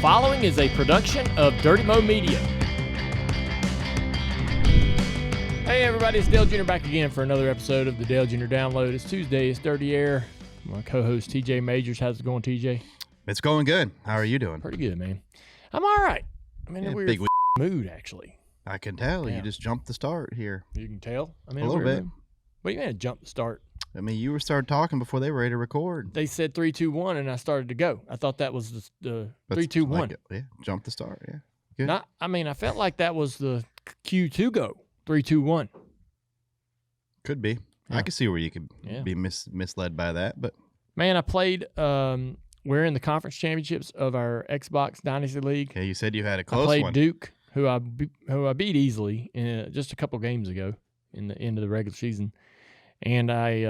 following is a production of Dirty Mo Media. Hey everybody, it's Dale Jr. back again for another episode of the Dale Jr. Download. It's Tuesday, it's Dirty Air. My co-host TJ Majors. How's it going, TJ? It's going good. How are you doing? Pretty good, man. I'm all right. I'm in a weird mood, actually. I can tell. Yeah. You just jumped the start here. You can tell? I'm in a little bit. Mood. What do you mean jump the start? I mean, you started talking before they were ready to record. They said 3, 2, 1, and I started to go. I thought that was the 3, 2, 1. Like yeah, jump the start. Yeah, good. I felt like that was the cue to go 3, 2, 1. Could be. Yeah. I could see where you could be misled by that, but man, I played. We're in the conference championships of our Xbox Dynasty League. Yeah, you said you had a close one. I played Duke, who I beat easily just a couple games ago in the end of the regular season. And I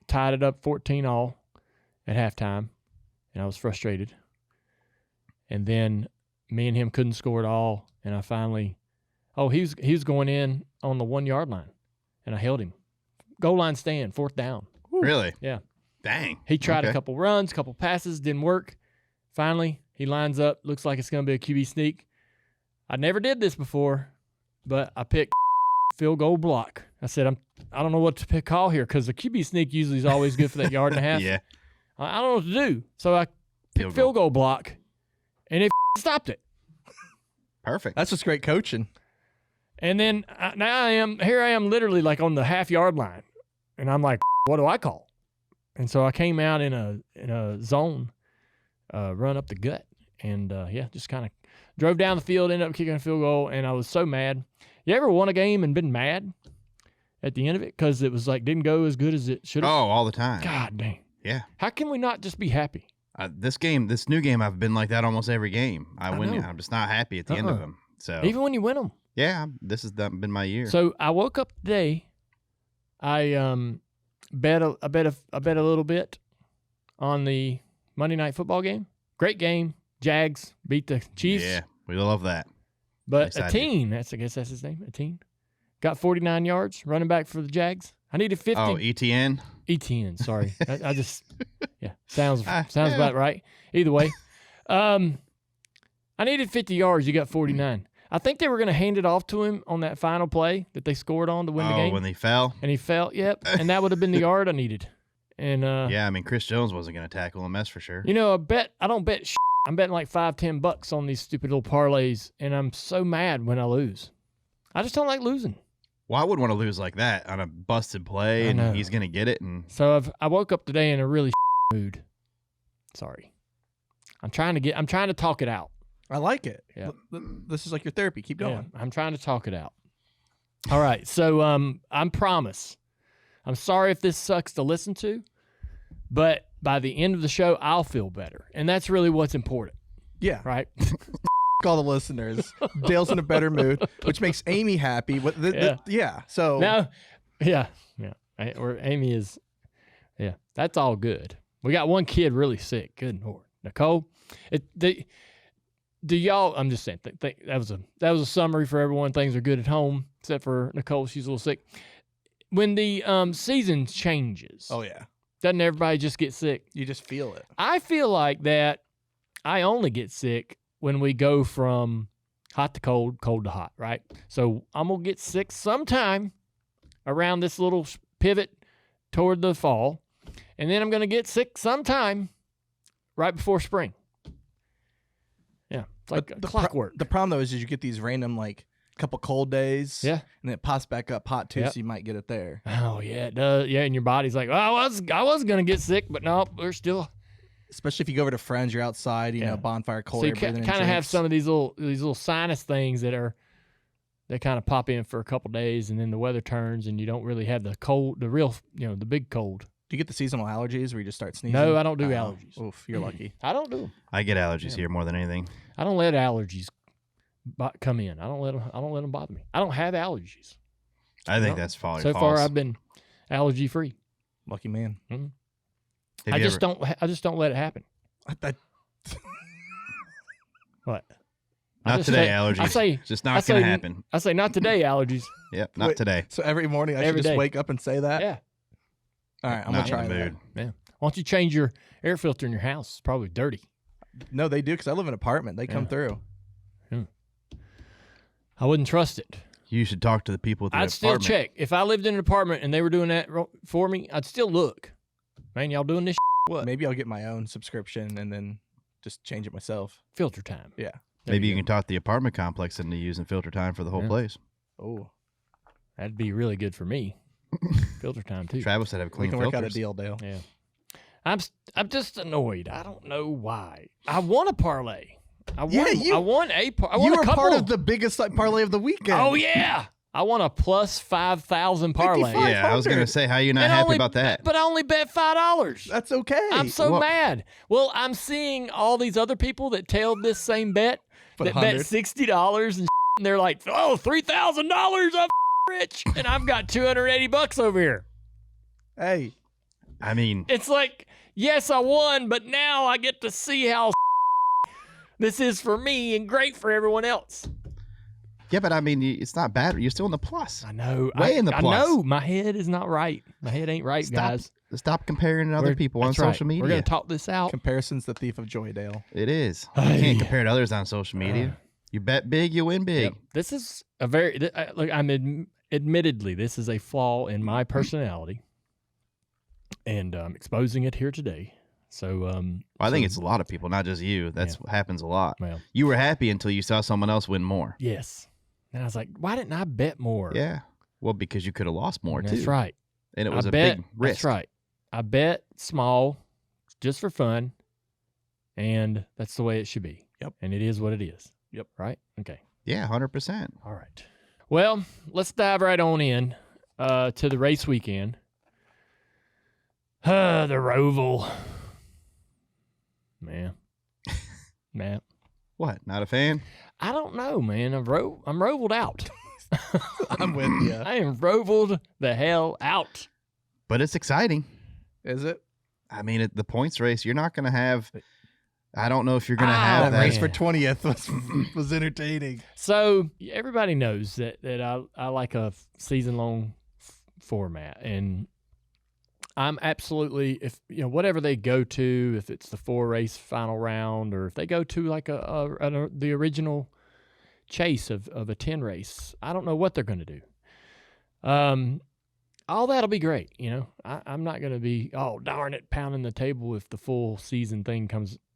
tied it up 14-all at halftime, and I was frustrated. And then me and him couldn't score at all, and I finally he was going in on the 1-yard line, and I held him. Goal line stand, 4th down. Woo. Really? Yeah. Dang. He tried a couple runs, a couple passes, didn't work. Finally, he lines up, looks like it's going to be a QB sneak. I never did this before, but I picked field goal block. I said, I don't know what to call here because the QB sneak usually is always good for that yard and a half. Yeah. I don't know what to do. So I picked field goal block, and it stopped it. Perfect. That's just great coaching. And then here I am literally like on the half-yard line, and I'm like, what do I call? And so I came out in a zone, run up the gut, and just kind of drove down the field, ended up kicking a field goal, and I was so mad. You ever won a game and been mad at the end of it because it was like didn't go as good as it should have? Oh, all the time. God dang. Yeah. How can we not just be happy? This new game, I've been like that almost every game. I'm just not happy at the end of them. So even when you win them. Yeah, this has been my year. So I woke up today. I bet a little bit on the Monday Night Football game. Great game. Jags beat the Chiefs. Yeah, we love that. But Etienne, I guess that's his name, Etienne, got 49 yards running back for the Jags. I needed 50. Oh, Etienne? Etienne, sorry. I just, sounds about right. Either way. I needed 50 yards. You got 49. I think they were going to hand it off to him on that final play that they scored on to win the game. Oh, when he fell? And he fell, yep. And that would have been the yard I needed. And yeah, I mean, Chris Jones wasn't going to tackle him, that's for sure. You know, I don't bet shit. I'm betting like $5-10 on these stupid little parlays, and I'm so mad when I lose. I just don't like losing. Well, I wouldn't want to lose like that on a busted play, and he's going to get it. And so I woke up today in a really mood. Sorry, I'm trying to talk it out. I like it. Yeah. This is like your therapy. Keep going. Yeah, I'm trying to talk it out. All right, so I promise. I'm sorry if this sucks to listen to, but by the end of the show, I'll feel better. And that's really what's important. Yeah. Right? All the listeners. Dale's in a better mood, which makes Amy happy. So now, or Amy is, that's all good. We got one kid really sick. Good Lord. Nicole, do y'all, I'm just saying, that was a summary for everyone. Things are good at home, except for Nicole. She's a little sick. When the season changes. Oh, yeah. Doesn't everybody just get sick? You just feel it. I feel like that I only get sick when we go from hot to cold, cold to hot, right? So I'm going to get sick sometime around this little pivot toward the fall, and then I'm going to get sick sometime right before spring. Yeah, it's like clockwork. The problem, though, is you get these random, like, couple cold days, and then it pops back up hot too, so you might get it there. Oh yeah, it does. Yeah, and your body's like, I was gonna get sick, but no, we're still. Especially if you go over to friends, you're outside, you know, bonfire, cold. So you kind of have some of these little sinus things they kind of pop in for a couple days, and then the weather turns, and you don't really have the cold, the real, the big cold. Do you get the seasonal allergies where you just start sneezing? No, I don't do allergies. Oof, you're lucky. I don't do them. I get allergies here more than anything. I don't let allergies come in. I don't let them bother me. I don't have allergies. I think that's false. So far, I've been allergy free. Lucky man. Mm-hmm. I just don't let it happen. What? Not today, allergies. I say just not going to happen. I say not today, allergies. Yep, not today. So every morning I should just wake up and say that? Yeah. All right, I'm going to try that. Yeah. Why don't you change your air filter in your house? It's probably dirty. No, they do because I live in an apartment. They come through. I wouldn't trust it. You should talk to the people at the I'd apartment. still check. If I lived in an apartment and they were doing that for me, I'd still look. Man, y'all doing this what? Maybe I'll get my own subscription and then just change it myself. Filter time. Yeah. Maybe you can talk to the apartment complex into using filter time for the whole place. Oh, that'd be really good for me. Filter time too. Travis said have we clean can filters. work out a deal, Dale. Yeah. I'm just annoyed. I don't know why. I want a parlay. I want a parlay. You were part of the biggest parlay of the weekend. Oh yeah. I want a plus 5,000 parlay. Yeah, I was gonna say, how you not happy about that? But I only bet $5. That's okay. I'm so mad. Well, I'm seeing all these other people that tailed this same bet that bet $60 and they're like, oh, $3,000, I'm rich, and I've got $280 over here. Hey, I mean, it's like, yes, I won, but now I get to see how this is for me and great for everyone else. yeah, but I mean, it's not bad. You're still in the plus. I know. Way in the plus. I know. My head is not right. My head ain't right, guys. Stop comparing to other people on social media. We're going to talk this out. comparison's the thief of joy, Dale. It is. You can't compare to others on social media. You bet big, you win big. Yep. This is a very, look, admittedly, this is a flaw in my personality, and I'm exposing it here today. So, I think it's a lot of people, not just you. That's what happens a lot. Well, you were happy until you saw someone else win more. Yes. And I was like, why didn't I bet more? Yeah. Well, because you could have lost more, too. That's right. And it was a big risk. That's right. I bet small just for fun, and that's the way it should be. Yep. And it is what it is. Yep. Right? Okay. Yeah, 100%. All right. Well, let's dive right on in to the race weekend. The Roval. Man. What? Not a fan? I don't know, man. I'm Roval'd out. I'm with you. I am Roval'd the hell out. But it's exciting. Is it? I mean, the points race, you're not going to have... I don't know if you're going to have that that. race for 20th was entertaining. So everybody knows that I like a season-long format, and I'm absolutely, if whatever they go to, if it's the 4-race final round, or if they go to like the original chase of a 10 race, I don't know what they're going to do. All that'll be great, I'm not going to be, oh darn it, pounding the table if the full season thing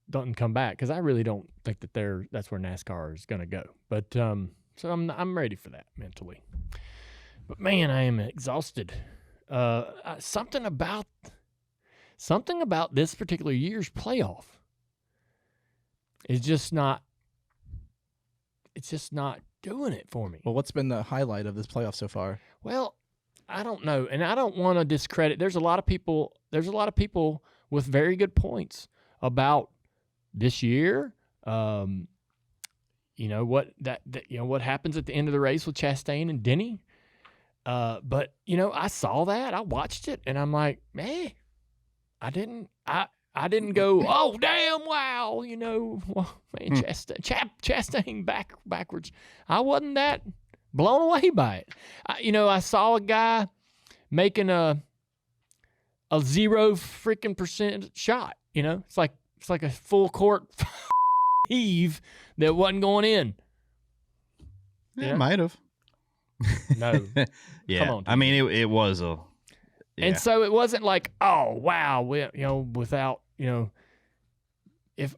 doesn't come back, because I really don't think that that's where NASCAR is going to go. But so I'm ready for that mentally. But man, I am exhausted. Something about this particular year's playoff is just not. It's just not doing it for me. Well, what's been the highlight of this playoff so far? Well, I don't know, and I don't want to discredit. There's a lot of people with very good points about this year. What happens at the end of the race with Chastain and Denny. But I saw that, I watched it, and I'm like, man, I didn't go, oh damn, wow, man, Chastain backwards. I wasn't that blown away by it. I saw a guy making a 0 freaking % shot. It's like a full court heave that wasn't going in. Yeah, it might have. No. Yeah. Come on, I mean, it was a. Yeah. And so it wasn't like, oh wow, without if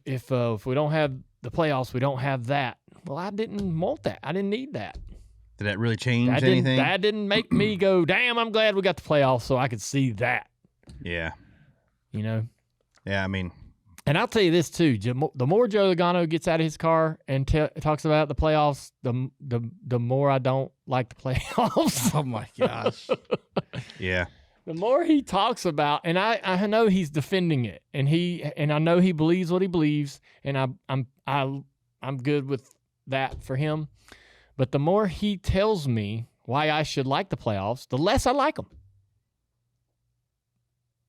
we don't have the playoffs, we don't have that. Well, I didn't want that. I didn't need that. Did that really change anything? That didn't make me go, damn, I'm glad we got the playoffs so I could see that. Yeah. Yeah, I mean. And I'll tell you this too: the more Joe Logano gets out of his car and talks about the playoffs, the more I don't like the playoffs. Oh my gosh! Yeah. The more he talks about, and I know he's defending it, and I know he believes what he believes, and I'm good with that for him. But the more he tells me why I should like the playoffs, the less I like them.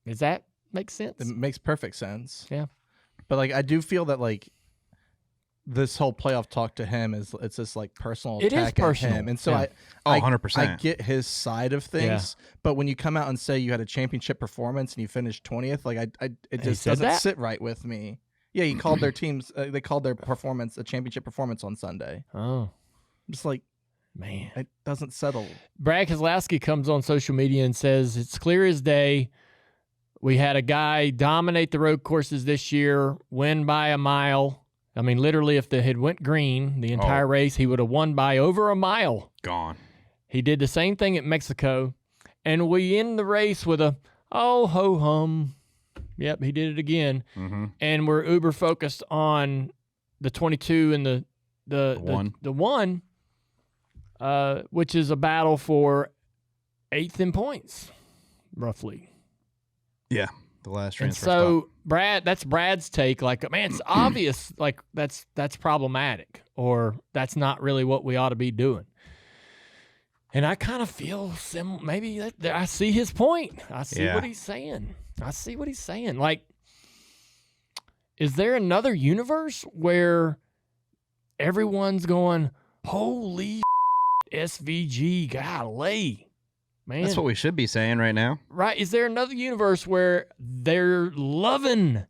Does that make sense? It makes perfect sense. Yeah. But I do feel that this whole playoff talk to him it's just personal it attack is personal. at him. And so yeah. 100%. I get his side of things, but when you come out and say you had a championship performance and you finished 20th, it just doesn't sit right with me. Yeah, he called their teams. They called their performance a championship performance on Sunday. Oh, Just like, man. it doesn't settle. Brad Keselowski comes on social media and says, it's clear as day. We had a guy dominate the road courses this year, win by a mile. I mean, literally, if they had went green the entire race, he would have won by over a mile. Gone. He did the same thing at Mexico, and we end the race with a, oh, ho-hum. Yep, he did it again. Mm-hmm. And we're uber focused on the 22 and the one, which is a battle for 8th in points, roughly. Yeah, the last transfer And so, spot. Brad, that's Brad's take. Like, man, it's obvious. Like, that's problematic, or that's not really what we ought to be doing. And I kind of feel maybe I see his point. I see what he's saying. Like, is there another universe where everyone's going, holy SVG, golly, man? That's what we should be saying right now. Right. Is there another universe where they're loving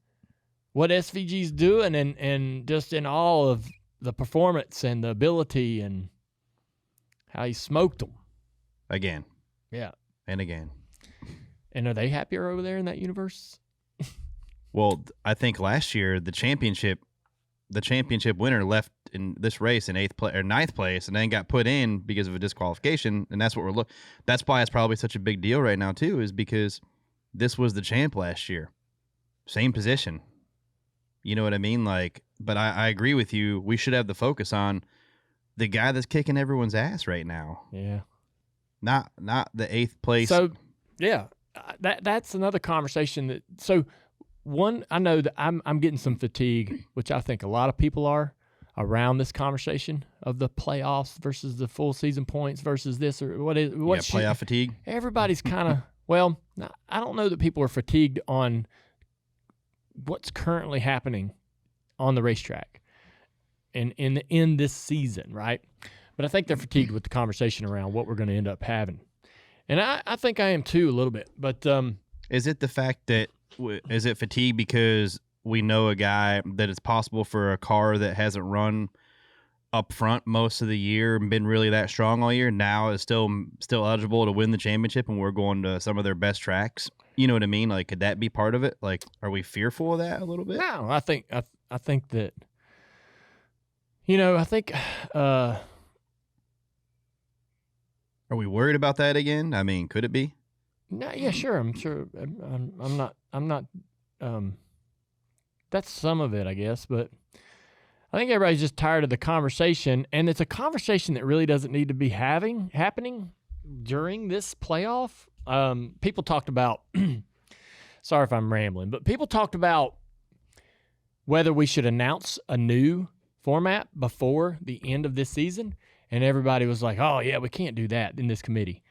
what SVG's doing and just in awe of the performance and the ability and how he smoked them? Again. Yeah. And again. And are they happier over there in that universe? Well, I think last year the championship winner left in this race in 9th place and then got put in because of a disqualification, and that's what we're that's why it's probably such a big deal right now too, is because this was the champ last year. Same position. You know what I mean? Like, but I agree with you. We should have the focus on the guy that's kicking everyone's ass right now. Yeah. Not the 8th place. So, yeah, that's another conversation. I know that I'm getting some fatigue, which I think a lot of people are, around this conversation of the playoffs versus the full season points versus this or what playoff fatigue. Everybody's kind of well. I don't know that people are fatigued on what's currently happening on the racetrack and in this season, right? But I think they're fatigued with the conversation around what we're going to end up having, and I think I am too a little bit. But is it the fact that? Is it fatigue because we know a guy that it's possible for a car that hasn't run up front most of the year and been really that strong all year now is still eligible to win the championship, and we're going to some of their best tracks? You know what I mean? Like, could that be part of it? Like, are we fearful of that a little bit? No, I think that, are we worried about that again? I mean, could it be? No, yeah, sure. I'm sure. I'm not. That's some of it, I guess. But I think everybody's just tired of the conversation, and it's a conversation that really doesn't need to be happening during this playoff. People talked about. Sorry if I'm rambling, but people talked about whether we should announce a new format before the end of this season, and everybody was like, "Oh yeah, we can't do that in this committee."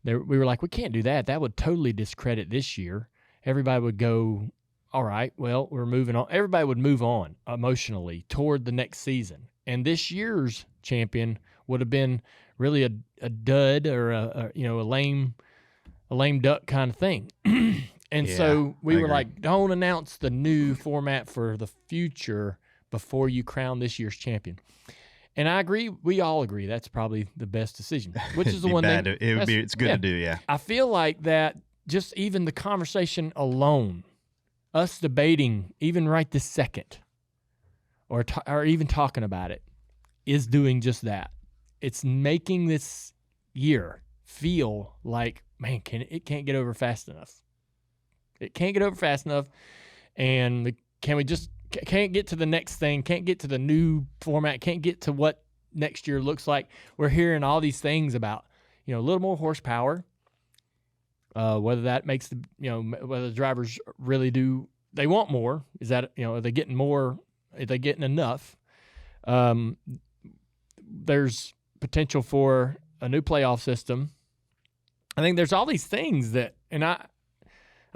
We were like, we can't do that. That would totally discredit this year. Everybody would go, all right, well, we're moving on. Everybody would move on emotionally toward the next season. And this year's champion would have been really a dud or a lame duck kind of thing. And so we were like, don't announce the new format for the future before you crown this year's champion. And I agree. We all agree that's probably the best decision, which is the one thing. It's good to do, yeah. I feel like that just even the conversation alone, us debating even right this second, or even talking about it, is doing just that. It's making this year feel like, man, it can't get over fast enough. It can't get over fast enough, and can't get to the next thing, can't get to the new format, can't get to what next year looks like. We're hearing all these things about, a little more horsepower, whether that makes whether the drivers really they want more. Is that, are they getting more? Are they getting enough? There's potential for a new playoff system. I think there's all these things that, and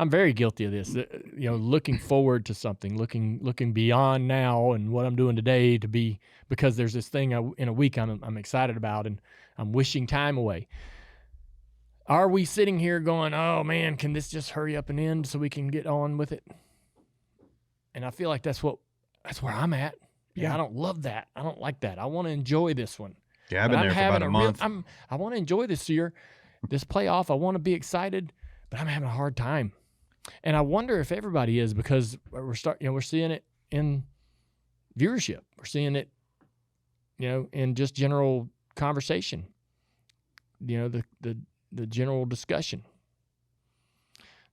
I'm very guilty of this, looking forward to something, looking beyond now and what I'm doing today because there's this thing in a week I'm excited about and I'm wishing time away. Are we sitting here going, oh man, can this just hurry up and end so we can get on with it? And I feel like that's what That's where I'm at. Yeah, I don't love that. I don't like that. I want to enjoy this one. Yeah, I've been there for about a month. I want to enjoy this year, this playoff. I want to be excited, but I'm having a hard time. And I wonder if everybody is, because we're seeing it in viewership. We're seeing it, in just general conversation. The general discussion.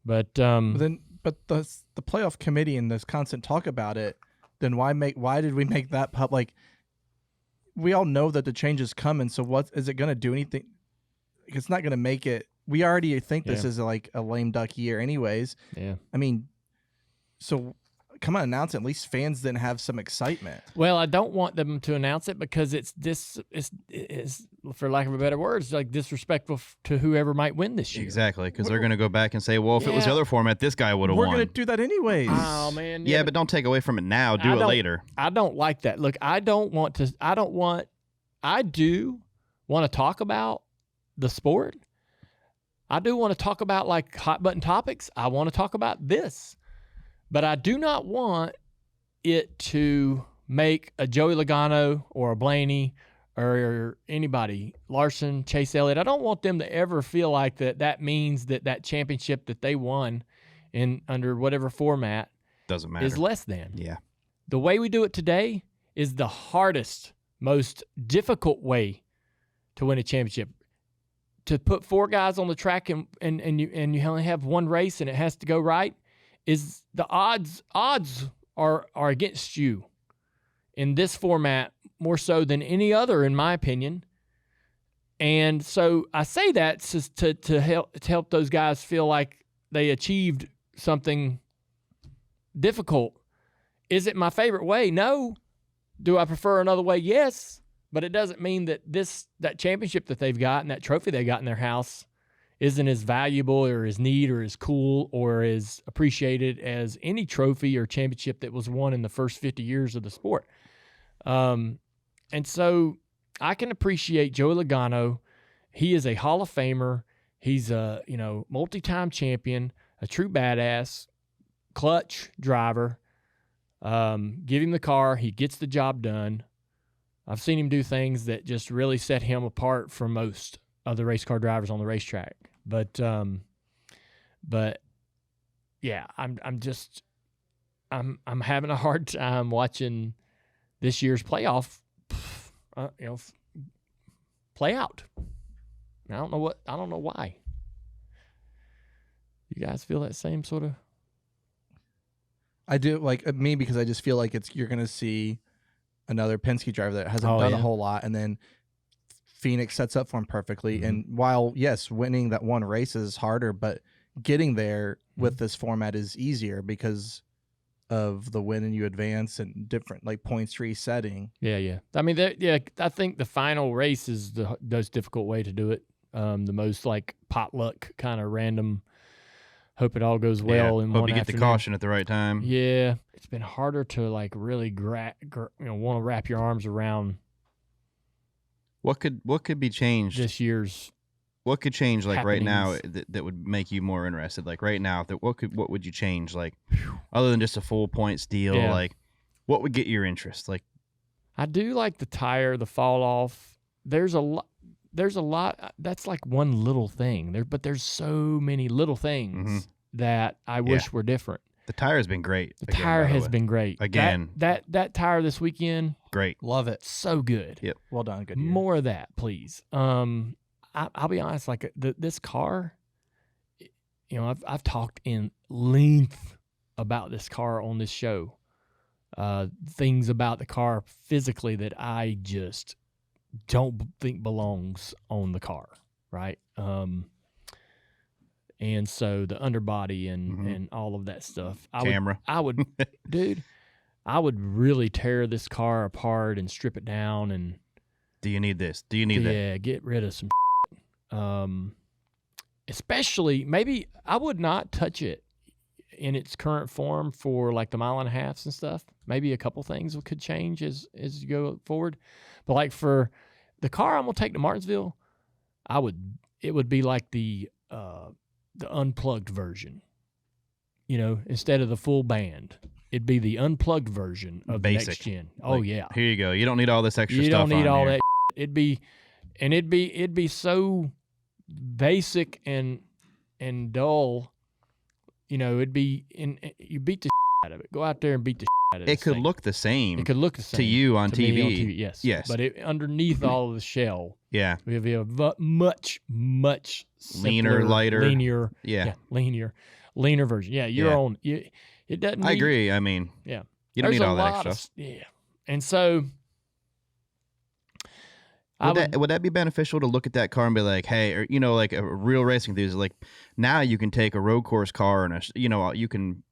But the playoff committee and this constant talk about it. Then why did we make that public? We all know that the change is coming. So what is it going to do anything? It's not going to make it. We already think this is like a lame duck year, anyways. Yeah. I mean, so come on, announce it. At least fans then have some excitement. Well, I don't want them to announce it because it's for lack of a better word, it's like disrespectful to whoever might win this year. Exactly, because they're going to go back and say, well, if it was the other format, this guy would have won. We're going to do that anyways. Oh, man. Yeah, but don't take away from it now. Do it later. I don't like that. Look, I do want to talk about the sport. I do want to talk about like hot button topics. I want to talk about this. But I do not want it to make a Joey Logano or a Blaney or anybody, Larson, Chase Elliott. I don't want them to ever feel like that means that championship that they won under whatever format doesn't matter, is less than. Yeah. The way we do it today is the hardest, most difficult way to win a championship. To put 4 guys on the track and you only have one race and it has to go right, is the odds are against you in this format more so than any other, in my opinion. And so I say that to help those guys feel like they achieved something difficult. Is it my favorite way? No. Do I prefer another way? Yes. But it doesn't mean that that championship that they've got and that trophy they got in their house isn't as valuable or as neat or as cool or as appreciated as any trophy or championship that was won in the first 50 years of the sport. And so I can appreciate Joey Logano. He is a Hall of Famer. He's a multi-time champion, a true badass, clutch driver. Give him the car. He gets the job done. I've seen him do things that just really set him apart from most other race car drivers on the racetrack. But yeah, I'm having a hard time watching this year's playoff, play out. I don't know why. You guys feel that same sort of? I do, like me, because I just feel like you're going to see another Penske driver that hasn't done a whole lot, and then Phoenix sets up for him perfectly. Mm-hmm. And while, yes, winning that one race is harder, but getting there with this format is easier because of the win and you advance and different like points resetting. Yeah. I mean, I think the final race is the most difficult way to do it. The most like potluck kind of random. Hope it all goes well. And hope you get the caution at the right time. Yeah, it's been harder to like really want to wrap your arms around. What could be changed this year's? What could change like happenings. right now that would make you more interested? Like right now, what would you change? Like other than just a full points deal, like what would get your interest? Like I do like the tire, the fall off. There's a lot. That's like one little thing but there's so many little things that I wish were different. The tire has been great. The tire has been great. Again. That tire this weekend. Great. Love it. So good. Yep. Well done. Good year. More of that, please. I'll be honest, like this car, I've talked in length about this car on this show. Things about the car physically that I just don't think belongs on the car, right? And so the underbody and all of that stuff. I would dude, I would really tear this car apart and strip it down and. Do you need this? Do you need that? Yeah, get rid of some. Especially maybe I would not touch it in its current form for like the 1.5 miles and stuff. Maybe a couple things could change as you go forward, but like for the car I'm gonna take to Martinsville, it would be like the unplugged version, instead of the full band. It'd be the unplugged version of the Basic. next gen. Oh Like, yeah. Here you go. You don't need all this extra You stuff. don't need on all here. that. It'd be so basic and dull. You know, you beat the out of it. Go out there and beat the out of it. It could look the same. It could look the same to you on to TV. me on TV. Yes. Yes. But underneath all of the shell, Yeah. we have a much Leaner, simpler, lighter. leaner version. Yeah, your Yeah. own. It doesn't. I agree. I mean, Yeah. you don't There's need a all that lot extra. yeah. And so Would that be beneficial to look at that car and be like, hey, or like a real racing enthusiast, like now you can take a road course car and you can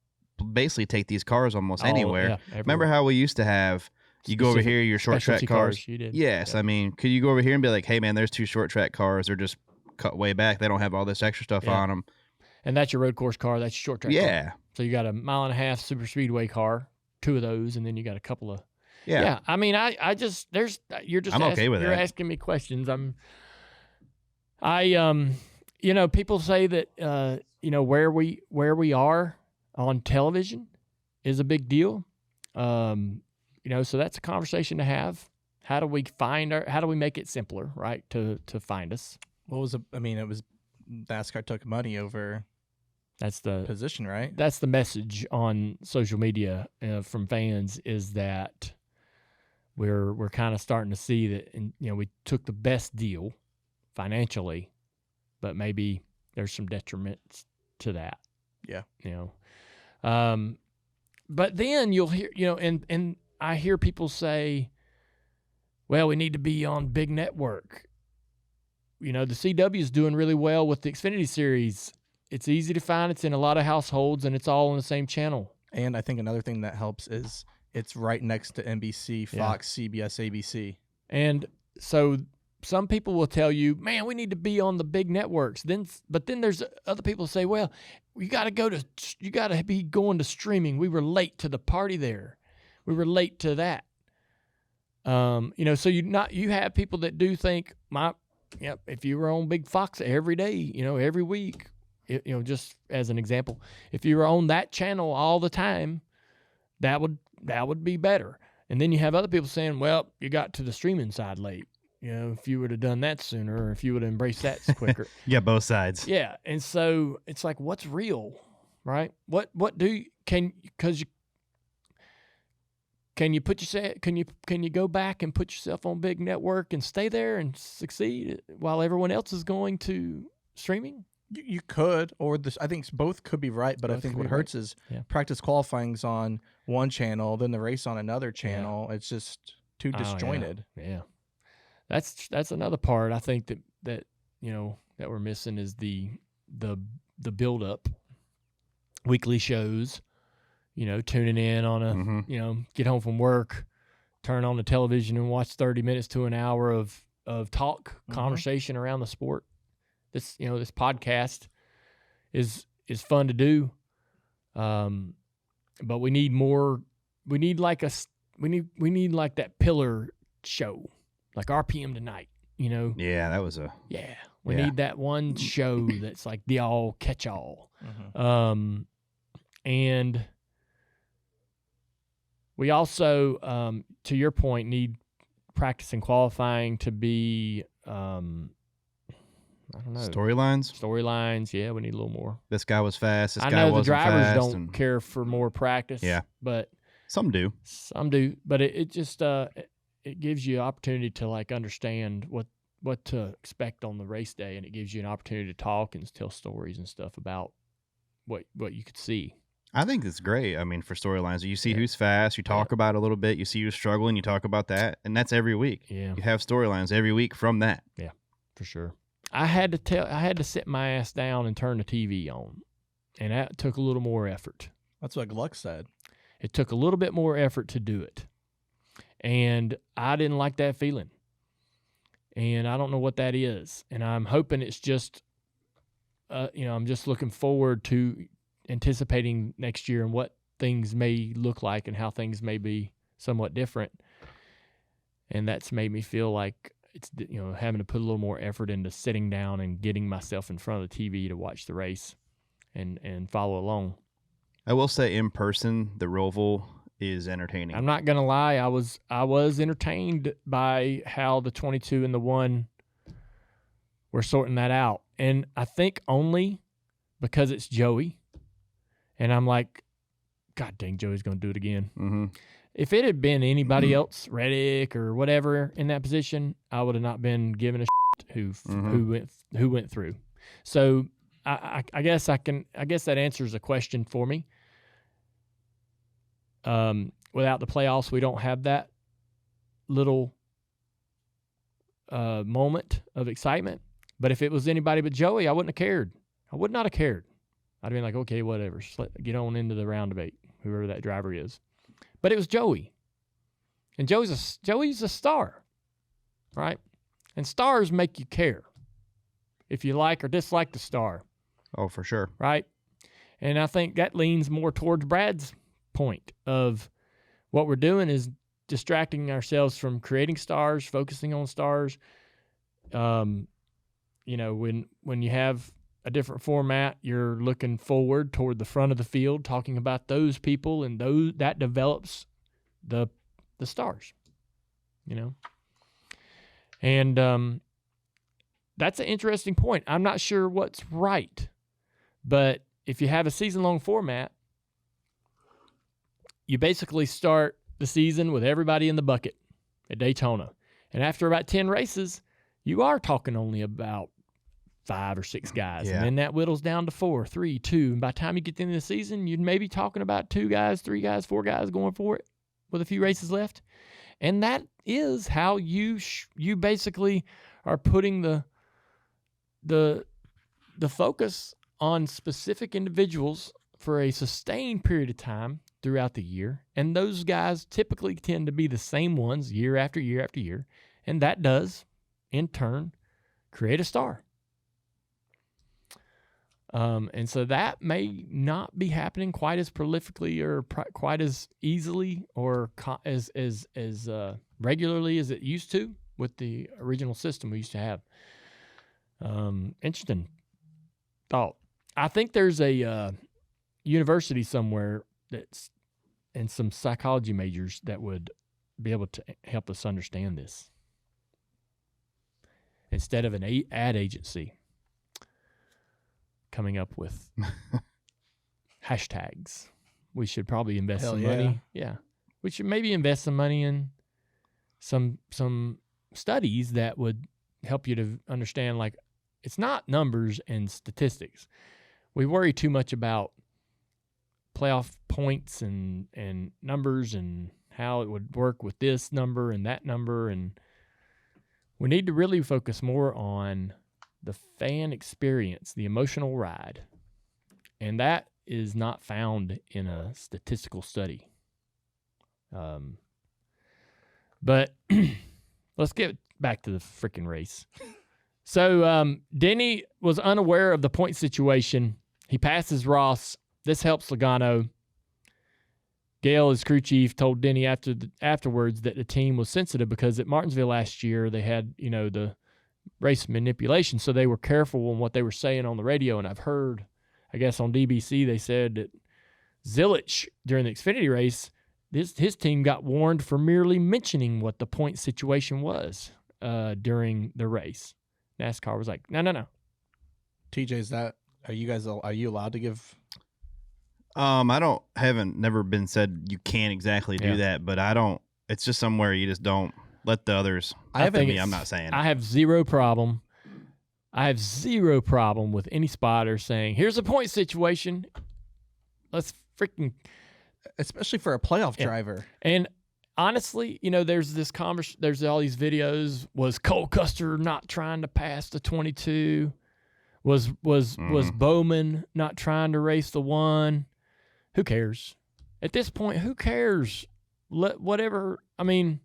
basically take these cars almost anywhere. Yeah, Remember how we used to have you go over here, your short track specialty cars? You did. Yes, Yeah. I mean, could you go over here and be like, hey man, there's 2 short track cars. They're just cut way back. They don't have all this extra stuff Yeah. on them. And that's your road course car. That's your short track car. Yeah. So you got a 1.5 mile super speedway car, 2 of those, and then you got a couple of. Yeah. Yeah. I mean, you're just. I'm okay with you're that. asking me questions. People say that where we are on television is a big deal. So that's a conversation to have. How do we make it simpler, right? To find us. It was NASCAR took money over That's the position, right? That's the message on social media from fans, is that we're kind of starting to see that, and we took the best deal financially, but maybe there's some detriments to that. Yeah. But then you'll hear, and I hear people say, well, we need to be on big network. The CW is doing really well with the Xfinity Series. It's easy to find. It's in a lot of households, and it's all on the same channel. And I think another thing that helps is it's right next to NBC, Fox, CBS, ABC. And so some people will tell you, man, we need to be on the big networks. But then there's other people who say, well, you got to be going to streaming. We were late to the party there. We were late to that. So you have people that do think, if you were on Big Fox every day, every week, just as an example, if you were on that channel all the time, that would be better. And then you have other people saying, well, you got to the streaming side late. If you would have done that sooner, or if you would have embraced that quicker. Yeah, both sides. Yeah. And so it's like, what's real, right? Can you go back and put yourself on big network and stay there and succeed while everyone else is going to streaming? You could, or I think both could be right, but I think what hurts is practice qualifying's on one channel, then the race on another channel. Yeah. It's just too disjointed. Yeah. That's another part I think that we're missing is the build up, weekly shows. Tuning in on get home from work, turn on the television and watch 30 minutes to an hour of talk, conversation around the sport. This podcast is fun to do. But we need more. We need like that pillar show, like RPM Tonight. Yeah, that was we need that one show that's like the all catch all. And we also, to your point, need practice and qualifying to be, I don't know. Storylines, yeah, we need a little more. This guy was fast. This I guy know the wasn't drivers fast, don't care for more practice. Yeah. But some do. But it just it gives you an opportunity to like understand what to expect on the race day, and it gives you an opportunity to talk and tell stories and stuff about what you could see. I think it's great. I mean, for storylines, you see who's fast, you talk about it a little bit, you see who's struggling, you talk about that, and that's every week. Yeah. You have storylines every week from that. Yeah, for sure. I had to sit my ass down and turn the TV on, and that took a little more effort. That's what Gluck said. It took a little bit more effort to do it, and I didn't like that feeling, and I don't know what that is, and I'm hoping it's just, I'm just looking forward to anticipating next year and what things may look like and how things may be somewhat different, and that's made me feel like it's having to put a little more effort into sitting down and getting myself in front of the TV to watch the race and follow along. I will say in person, the Roval is entertaining. I'm not gonna lie, I was entertained by how the 22 and the 1 were sorting that out, and I think only because it's Joey, and I'm like, God dang, Joey's gonna do it again. Mm-hmm. If it had been anybody else, Reddick or whatever in that position, I would have not been given a shit who went through. So I guess that answers the question for me. Without the playoffs, we don't have that little moment of excitement. But if it was anybody but Joey, I wouldn't have cared. I would not have cared. I'd have been like, okay, whatever. Get on into the round debate, whoever that driver is. But it was Joey. And Joey's a star, right? And stars make you care if you like or dislike the star. Oh, for sure. Right? And I think that leans more towards Brad's point of what we're doing is distracting ourselves from creating stars, focusing on stars. When you have a different format, you're looking forward toward the front of the field, talking about those people, and that develops the stars, And that's an interesting point. I'm not sure what's right, but if you have a season-long format, you basically start the season with everybody in the bucket at Daytona. And after about 10 races, you are talking only about 5 or 6 guys. Yeah. And then that whittles down to 4, 3, 2. And by the time you get to the end of the season, you'd maybe talking about 2 guys, 3 guys, 4 guys going for it with a few races left. And that is how you basically are putting the focus on specific individuals for a sustained period of time throughout the year. And those guys typically tend to be the same ones year after year after year. And that does, in turn, create a star. And so that may not be happening quite as prolifically or quite as easily or as regularly as it used to with the original system we used to have. Interesting thought. I think there's a university somewhere that's and some psychology majors that would be able to help us understand this. Instead of an ad agency coming up with hashtags, we should probably invest some money. Yeah. We should maybe invest some money in some studies that would help you to understand, like, it's not numbers and statistics. We worry too much about playoff points and numbers and how it would work with this number and that number, and we need to really focus more on the fan experience, the emotional ride, and that is not found in a statistical study. But let's get back to the freaking race. So Denny was unaware of the point situation. He passes Ross. This helps Logano. Gale, his crew chief, told Denny afterwards that the team was sensitive because at Martinsville last year they had, the race manipulation, so they were careful on what they were saying on the radio. And I've heard, I guess on DBC, they said that Zilich during the Xfinity race, his team got warned for merely mentioning what the point situation was during the race. NASCAR was like, no. TJ, are you allowed to give? Never been said you can't exactly do that, but it's just somewhere you just don't let the others. I'm not saying it. I have zero problem with any spotter saying, here's a point situation. Let's freaking. Especially for a playoff driver. And honestly, there's this there's all these videos. Was Cole Custer not trying to pass the 22? Was Bowman not trying to race the 1? Who cares? At this point, who cares? Whatever. I mean,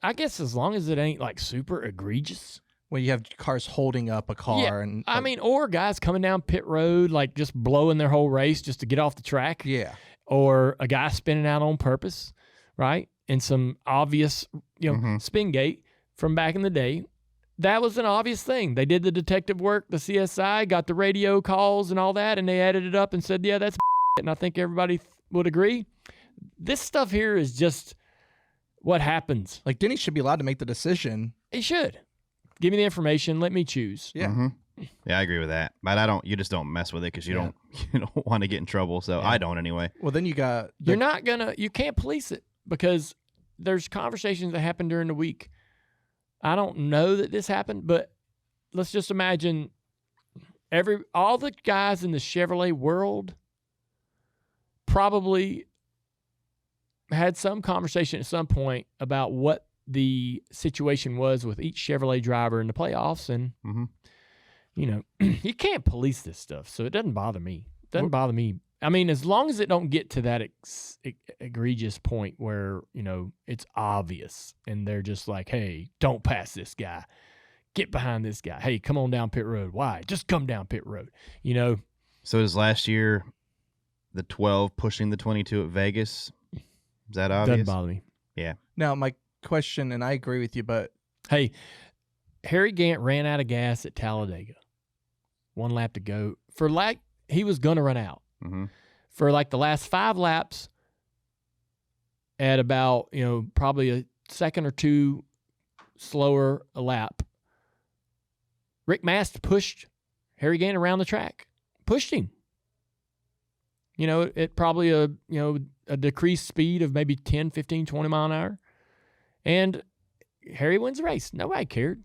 I guess as long as it ain't like super egregious. When you have cars holding up a car or guys coming down pit road, like just blowing their whole race just to get off the track. Yeah. Or a guy spinning out on purpose, right? And some obvious, spin gate from back in the day. That was an obvious thing. They did the detective work, the CSI, got the radio calls and all that, and they added it up and said, yeah, that's and I think everybody would agree. This stuff here is just what happens. Like, Denny should be allowed to make the decision. He should. Give me the information. Let me choose. Yeah. Mm-hmm. Yeah, I agree with that. But you just don't mess with it because you don't want to get in trouble. So I don't anyway. Well, then you can't police it because there's conversations that happen during the week. I don't know that this happened, but let's just imagine all the guys in the Chevrolet world probably had some conversation at some point about what the situation was with each Chevrolet driver in the playoffs. And, you can't police this stuff. So it doesn't bother me. It doesn't bother me. I mean, as long as it don't get to that egregious point where, it's obvious and they're just like, hey, don't pass this guy. Get behind this guy. Hey, come on down pit road. Why? Just come down pit road. So is last year the 12 pushing the 22 at Vegas? Is that obvious? Doesn't bother me. Yeah. Now, my question, and I agree with you, but hey, Harry Gant ran out of gas at Talladega. 1 lap to go. He was going to run out. Mm-hmm. For the last 5 laps at about, probably a second or two slower a lap, Rick Mast pushed Harry Gant around the track. Pushed him. At probably a decreased speed of maybe 10, 15, 20 mile an hour. And Harry wins the race. Nobody cared.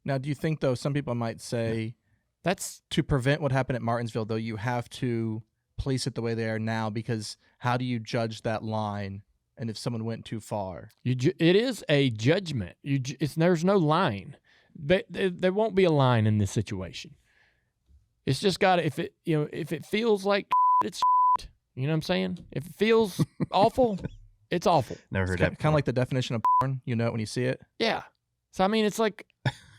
Now, do you think, though, some people might say that's to prevent what happened at Martinsville, though, you have to police it the way they are now, because how do you judge that line and if someone went too far? It is a judgment. There's no line. There won't be a line in this situation. It's just got to, if it feels like it's, you know what I'm saying? If it feels awful, it's awful. Never heard that. Kind of like the definition of porn. You know it when you see it. Yeah. So, I mean, it's like,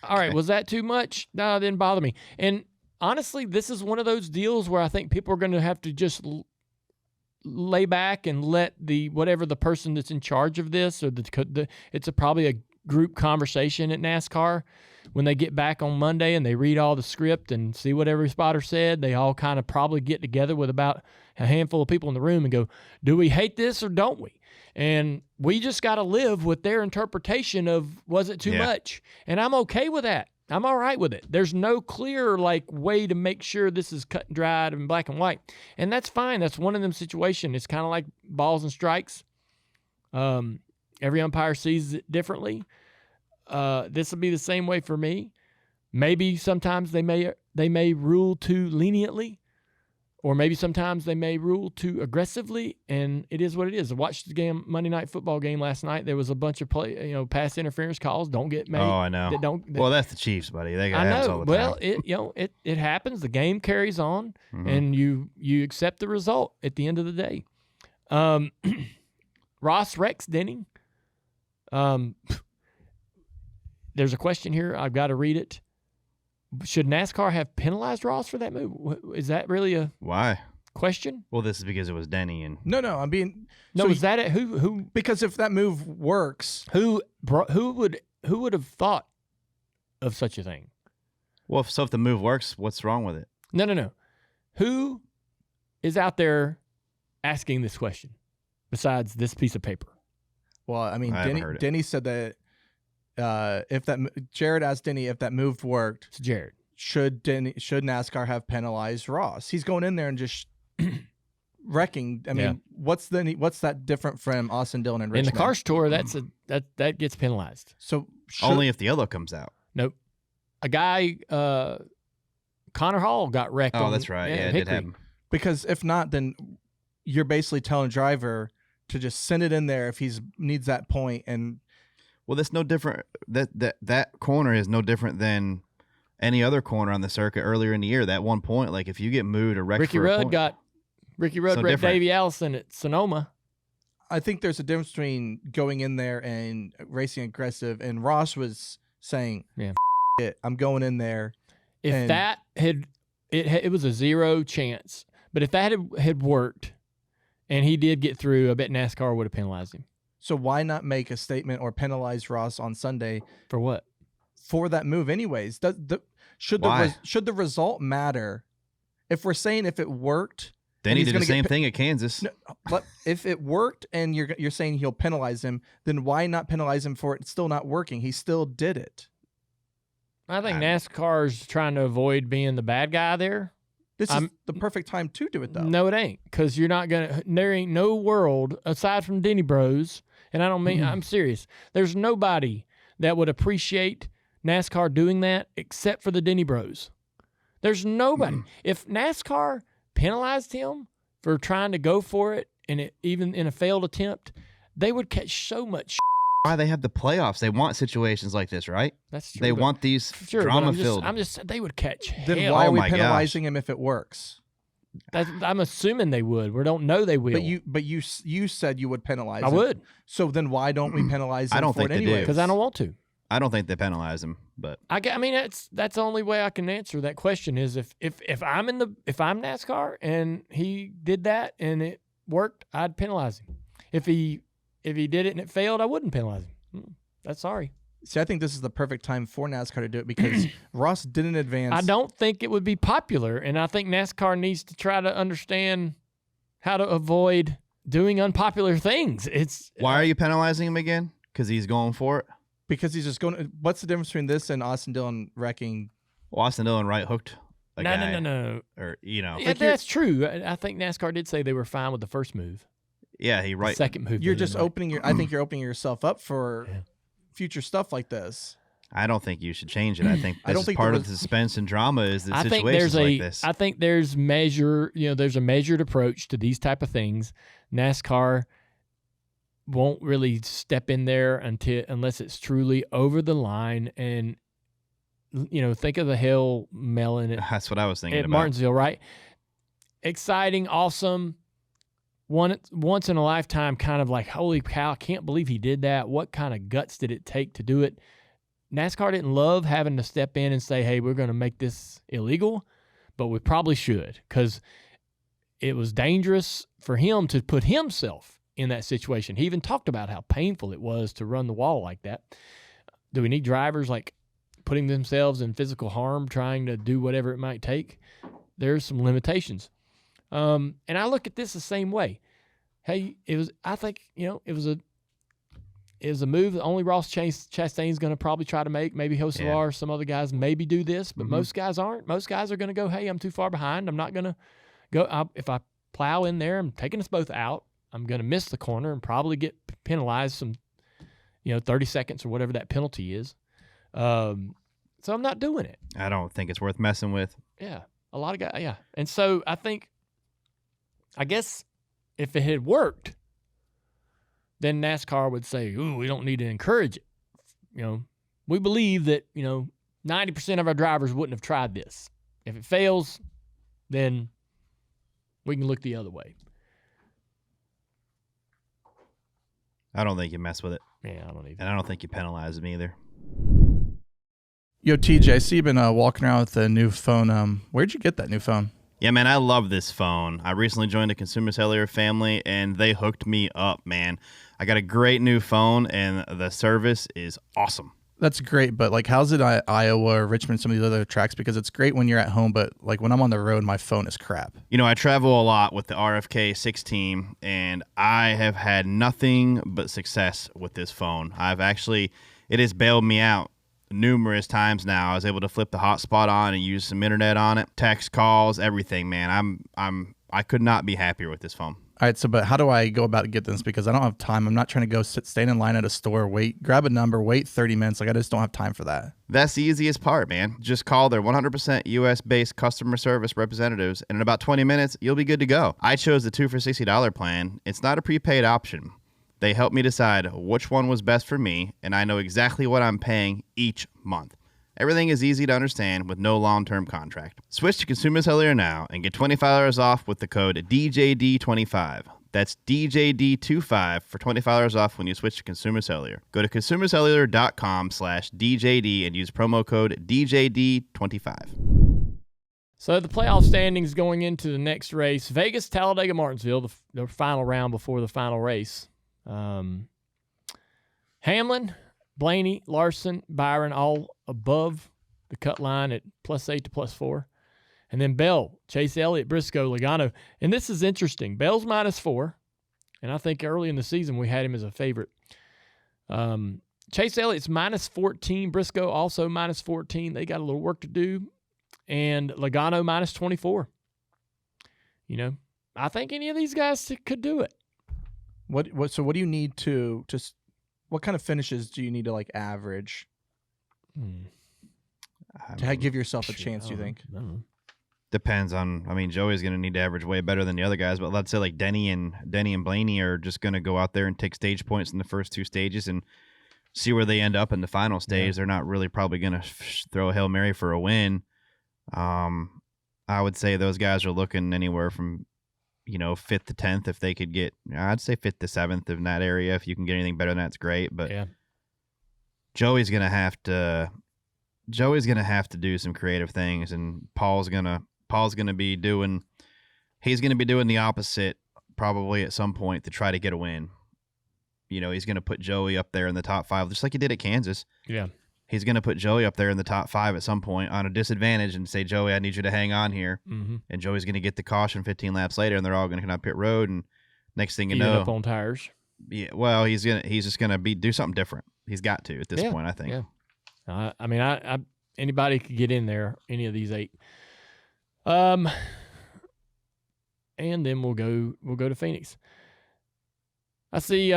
all right, was that too much? No, it didn't bother me. And honestly, this is one of those deals where I think people are going to have to just lay back and let whatever the person that's in charge of this, or it's probably a group conversation at NASCAR. When they get back on Monday and they read all the script and see what every spotter said, they all kind of probably get together with about a handful of people in the room and go, do we hate this or don't we? And we just got to live with their interpretation of, was it too much? And I'm okay with that. I'm all right with it. There's no clear way to make sure this is cut and dried and black and white. And that's fine. That's one of them situations. It's kind of like balls and strikes. Every umpire sees it differently. This will be the same way for me. Maybe sometimes they may rule too leniently, or maybe sometimes they may rule too aggressively, and it is what it is. I watched the game, Monday Night Football game last night. There was a bunch of pass interference calls. Don't get made. Oh, I know. Well, that's the Chiefs, buddy. They got all the time. Well, it happens. The game carries on, and you accept the result at the end of the day. Ross Rex Denning. There's a question here. I've got to read it. Should NASCAR have penalized Ross for that move? Is that really a question? Well, this is because it was Denny and No, I'm being is that it? Who? Because if that move works, who would have thought of such a thing? Well, if the move works, what's wrong with it? No. Who is out there asking this question besides this piece of paper? Well, I mean, Denny said that. Jared asked Denny if that move worked. It's Jared. Should NASCAR have penalized Ross? He's going in there and just wrecking. I mean, what's that different from Austin Dillon and Richmond? In the Cars Tour, that gets penalized. So only if the yellow comes out. Nope. A guy, Connor Hall, got wrecked. Oh, that's right. Yeah, it did happen. Because if not, then you're basically telling the driver to just send it in there if he needs that point. And well, that's no different. That corner is no different than any other corner on the circuit earlier in the year. That 1 point, like if you get moved or wrecked, Ricky Rudd wrecked Davey Allison at Sonoma. I think there's a difference between going in there and racing aggressive. And Ross was saying, it, I'm going in there. If that it was a 0 chance. But if that had worked and he did get through, I bet NASCAR would have penalized him. So why not make a statement or penalize Ross on Sunday? For what? For that move anyways. Should the result matter? If we're saying if it worked Then he did the same thing at Kansas. No, but if it worked and you're saying he'll penalize him, then why not penalize him for it still not working? He still did it. I think NASCAR's trying to avoid being the bad guy there. This is the perfect time to do it, though. No, it ain't, because you're not gonna. There ain't no world aside from Denny Bros, and I don't mean. I'm serious. There's nobody that would appreciate NASCAR doing that except for the Denny Bros. There's nobody. If NASCAR penalized him for trying to go for it, and even in a failed attempt, they would catch so much. Why they have the playoffs? They want situations like this, right? That's true. They want these drama-filled. I'm just they would catch. Then why are we penalizing him if it works? I'm assuming they would. We don't know they will. But you said you would penalize. I would. So then why don't we penalize him? I don't think they do, because I don't want to. I don't think they penalize him, but I mean that's the only way I can answer that question is if I'm NASCAR and he did that and it worked, I'd penalize him. If he did it and it failed, I wouldn't penalize him. That's sorry. See, I think this is the perfect time for NASCAR to do it because Ross didn't advance. I don't think it would be popular, and I think NASCAR needs to try to understand how to avoid doing unpopular things. Why are you penalizing him again? Because he's going for it. Because he's just going. What's the difference between this and Austin Dillon wrecking? Well, Austin Dillon right hooked a guy. No. Or Yeah, that's true. I think NASCAR did say they were fine with the first move. Yeah, he right. The second move. You're just opening your. I think you're opening yourself up for future stuff like this. I don't think you should change it. I think this is part of the suspense and drama is the situations like this. I think there's there's a measured approach to these type of things. NASCAR won't really step in there unless it's truly over the line. And think of the Hell Melon. That's what I was thinking at about. Martinsville, right? Exciting, awesome. Once in a lifetime, kind of like, holy cow, I can't believe he did that. What kind of guts did it take to do it? NASCAR didn't love having to step in and say, hey, we're going to make this illegal, but we probably should, because it was dangerous for him to put himself in that situation. He even talked about how painful it was to run the wall like that. Do we need drivers like putting themselves in physical harm trying to do whatever it might take? There's some limitations. And I look at this the same way. Hey, it was a move that only Ross Chastain's going to probably try to make. Maybe Hocelar, some other guys maybe do this, but most guys aren't. Most guys are going to go, hey, I'm too far behind. I'm not going to go. If I plow in there, I'm taking us both out. I'm going to miss the corner and probably get penalized some, 30 seconds or whatever that penalty is. So I'm not doing it. I don't think it's worth messing with. Yeah, a lot of guys, yeah. And so I guess if it had worked, then NASCAR would say, ooh, we don't need to encourage it. We believe that, 90% of our drivers wouldn't have tried this. If it fails, then we can look the other way. I don't think you mess with it. Yeah, I don't either. And I don't think you penalize them either. Yo, TJ, I see you've been walking around with a new phone. Where'd you get that new phone? Yeah, man, I love this phone. I recently joined the Consumer Cellular family, and they hooked me up, man. I got a great new phone, and the service is awesome. That's great, but how's it at Iowa or Richmond, some of these other tracks? Because it's great when you're at home, but when I'm on the road, my phone is crap. I travel a lot with the RFK 6 team, and I have had nothing but success with this phone. It has bailed me out numerous times now. I was able to flip the hotspot on and use some internet on it, text, calls, everything, man. I could not be happier with this phone. All right, but how do I go about getting this? Because I don't have time. I'm not trying to go stand in line at a store, grab a number, wait 30 minutes. I just don't have time for that. That's the easiest part, man. Just call their 100% U.S.-based customer service representatives, and in about 20 minutes, you'll be good to go. I chose the 2 for $60 plan. It's not a prepaid option. They helped me decide which one was best for me, and I know exactly what I'm paying each month. Everything is easy to understand with no long-term contract. Switch to Consumer Cellular now and get $25 off with the code DJD25. That's DJD25 for $25 off when you switch to Consumer Cellular. Go to consumercellular.com/DJD and use promo code DJD25. So the playoff standings going into the next race, Vegas, Talladega, Martinsville, the final round before the final race. Hamlin, Blaney, Larson, Byron, all above the cut line at +8 to +4. And then Bell, Chase Elliott, Briscoe, Logano. And this is interesting. Bell's -4, and I think early in the season we had him as a favorite. Chase Elliott's -14. Briscoe also -14. They got a little work to do. And Logano -24. You know, I think any of these guys could do it. So what do you need to just? What kind of finishes do you need to like average to give yourself a chance? You think? I don't know. Depends on. I mean, Joey's going to need to average way better than the other guys, but let's say like Denny and Blaney are just going to go out there and take stage points in the first 2 stages and see where they end up in the final stage. Yeah. They're not really probably going to throw a Hail Mary for a win. I would say those guys are looking anywhere from, 5th to 10th if they could get. I'd say 5th to 7th in that area. If you can get anything better than that, it's great. But yeah. Joey's going to have to do some creative things, and Paul's going to be doing the opposite probably at some point to try to get a win. He's going to put Joey up there in the top 5, just like he did at Kansas. Yeah. He's going to put Joey up there in the top 5 at some point on a disadvantage and say, Joey, I need you to hang on here. Mm-hmm. And Joey's going to get the caution 15 laps later, and they're all going to come out pit road. And next thing you know, up on tires. Yeah. Well, he's just going to do something different. He's got to at this point, I think. Yeah. I mean, anybody could get in there, any of these 8. And then we'll go to Phoenix. I see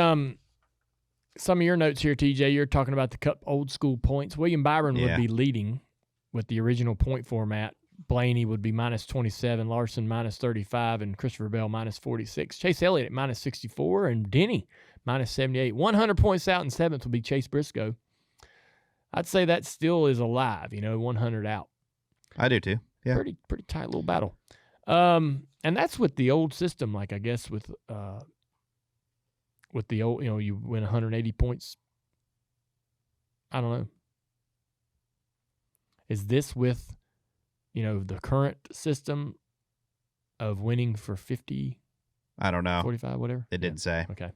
some of your notes here, TJ. You're talking about the Cup old school points. William Byron would be leading with the original point format. Blaney would be -27, Larson -35, and Christopher Bell -46. Chase Elliott at -64, and Denny -78. 100 points out in 7th will be Chase Briscoe. I'd say that still is alive, 100 out. I do too. Yeah. Pretty tight little battle. And that's with the old system, like I guess with the old, you win 180 points. I don't know. Is this with, the current system of winning for 50? I don't know. 45, whatever? It didn't say. Okay.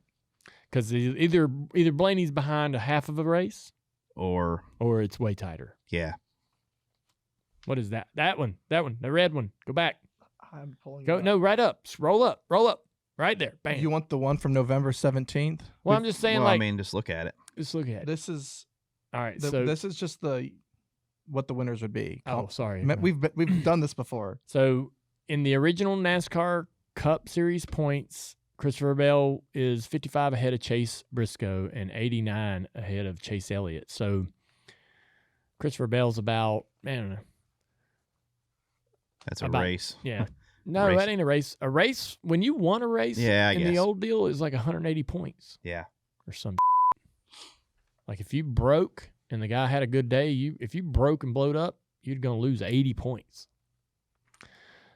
Because either Blaney's behind a half of a race or it's way tighter. Yeah. What is that? That one, the red one. Go back. I'm pulling Go. No, right up. Roll up. Right there. Bam. You want the one from November 17th? Well, I'm just saying, just look at it. Just look at it. This is all right. So this is just what the winners would be. Oh, sorry. We've done this before. So in the original NASCAR Cup Series points, Christopher Bell is 55 ahead of Chase Briscoe and 89 ahead of Chase Elliott. So Christopher Bell's about, I don't know. That's a race. Yeah. No, that ain't a race. A race, when you won a race in the old deal, is like 180 points. Yeah. Or some like if you broke and the guy had a good day, if you broke and blowed up, you're going to lose 80 points.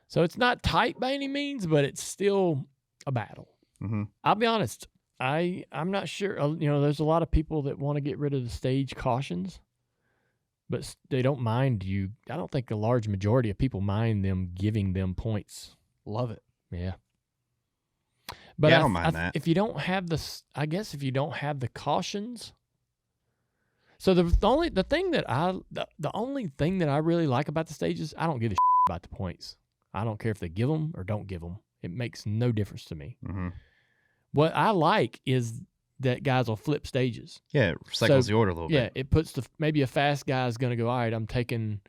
So it's not tight by any means, but it's still a battle. Mm-hmm. I'll be honest. I'm not sure. There's a lot of people that want to get rid of the stage cautions, but they don't mind you. I don't think a large majority of people mind them giving them points. Love it. Yeah. But I don't mind that. If you don't have if you don't have the cautions. So the only thing that I really like about the stages, I don't give a shit about the points. I don't care if they give them or don't give them. It makes no difference to me. Mm-hmm. What I like is that guys will flip stages. Yeah, it cycles the order a little bit. Yeah, it puts maybe a fast guy is going to go, all right, I'm taking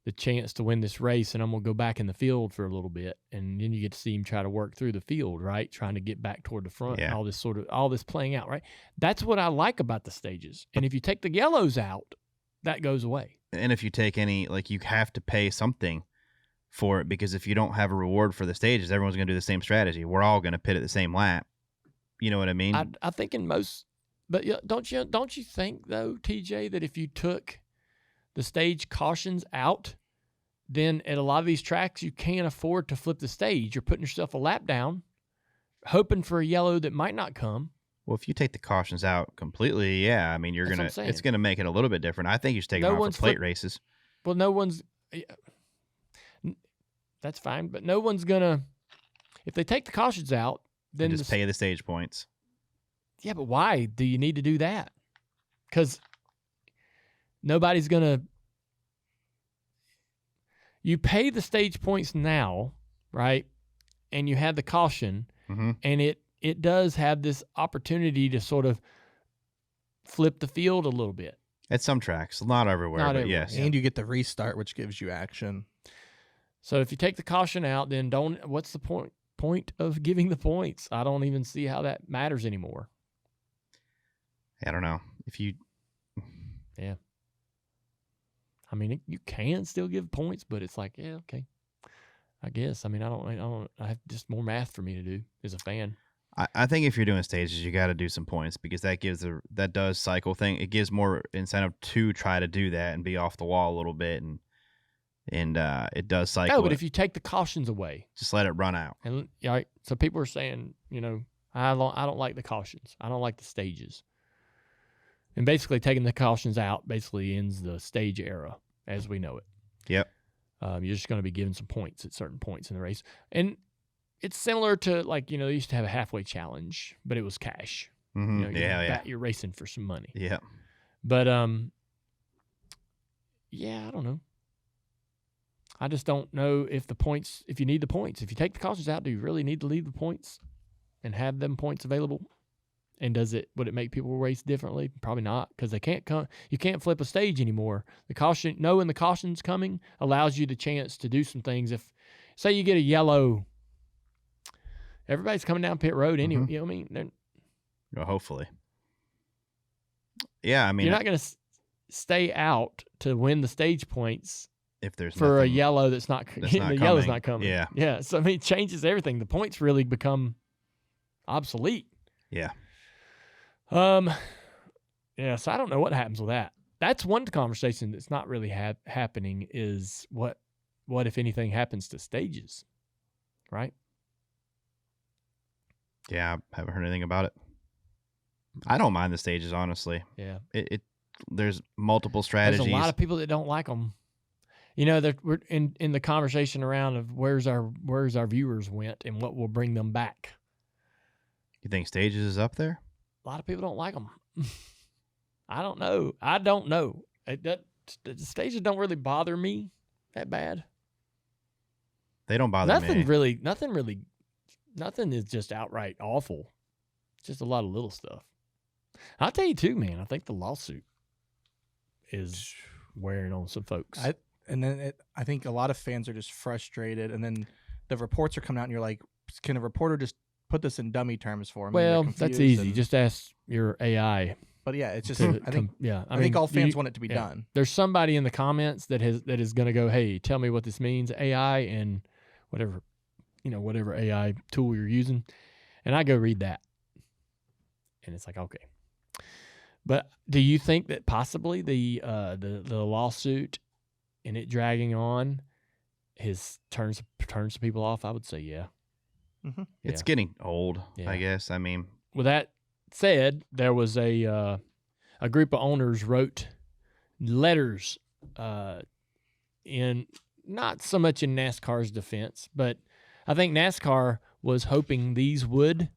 the chance to win this race, and I'm going to go back in the field for a little bit, and then you get to see him try to work through the field, right, trying to get back toward the front, and all this playing out, right? That's what I like about the stages. And if you take the yellows out, that goes away. And if you take any, you have to pay something for it, because if you don't have a reward for the stages, everyone's going to do the same strategy. We're all going to pit at the same lap. You know what I mean? I think in most, but don't you think though, TJ, that if you took the stage cautions out, then at a lot of these tracks you can't afford to flip the stage. You're putting yourself a lap down, hoping for a yellow that might not come. Well, if you take the cautions out completely, yeah, I mean it's gonna make it a little bit different. I think you should take it off for plate races. Well, no one's. That's fine, but no one's gonna. If they take the cautions out. Then just pay the stage points. Yeah, but why do you need to do that? Because nobody's going to... you pay the stage points now, right? And you have the caution, and it does have this opportunity to sort of flip the field a little bit. At some tracks, not everywhere, but yes. And you get the restart, which gives you action. So if you take the caution out, then what's the point of giving the points? I don't even see how that matters anymore. I don't know. Yeah. I mean, you can still give points, but it's like, yeah, okay. I guess. I mean, I have just more math for me to do as a fan. I think if you're doing stages, you got to do some points because that does cycle thing. It gives more incentive to try to do that and be off the wall a little bit, and it does cycle. No, but if you take the cautions away, just let it run out. And right, so people are saying, I don't like the cautions. I don't like the stages. And basically, taking the cautions out basically ends the stage era as we know it. Yep. You're just going to be given some points at certain points in the race, and it's similar to they used to have a halfway challenge, but it was cash. You're racing for some money. Yeah. But I don't know. I just don't know if you need the points. If you take the cautions out, do you really need to leave the points and have them points available? And would it make people race differently? Probably not, because they can't come. You can't flip a stage anymore. Knowing the caution's coming allows you the chance to do some things. If, say, you get a yellow, everybody's coming down pit road anyway. You know what I mean? Well, hopefully. Yeah, I mean, you're not going to stay out to win the stage points if there's for a yellow that's not yellow's not coming. Yeah, yeah. So I mean, it changes everything. The points really become obsolete. Yeah. Yeah, so I don't know what happens with that. That's one conversation that's not really happening is what if anything happens to stages, right? Yeah, I haven't heard anything about it. I don't mind the stages, honestly. Yeah. There's multiple strategies. There's a lot of people that don't like them. We're in the conversation around of where's our viewers went and what will bring them back. You think stages is up there? A lot of people don't like them. I don't know. The stages don't really bother me that bad. They don't bother me. Nothing is just outright awful. It's just a lot of little stuff. I'll tell you too, man. I think the lawsuit is wearing on some folks. I think a lot of fans are just frustrated, and then the reports are coming out, and you're like, can a reporter just put this in dummy terms for them? Well, that's easy. Just ask your AI. But yeah, it's just I think all fans want it to be done. There's somebody in the comments that is going to go, hey, tell me what this means, AI and whatever AI tool you're using, and I go read that, and it's like, okay. But do you think that possibly the lawsuit and it dragging on turns some people off? I would say yeah. Mm-hmm. Yeah. It's getting old, I guess. I mean, with that said, there was a group of owners wrote letters in not so much in NASCAR's defense, but I think NASCAR was hoping these would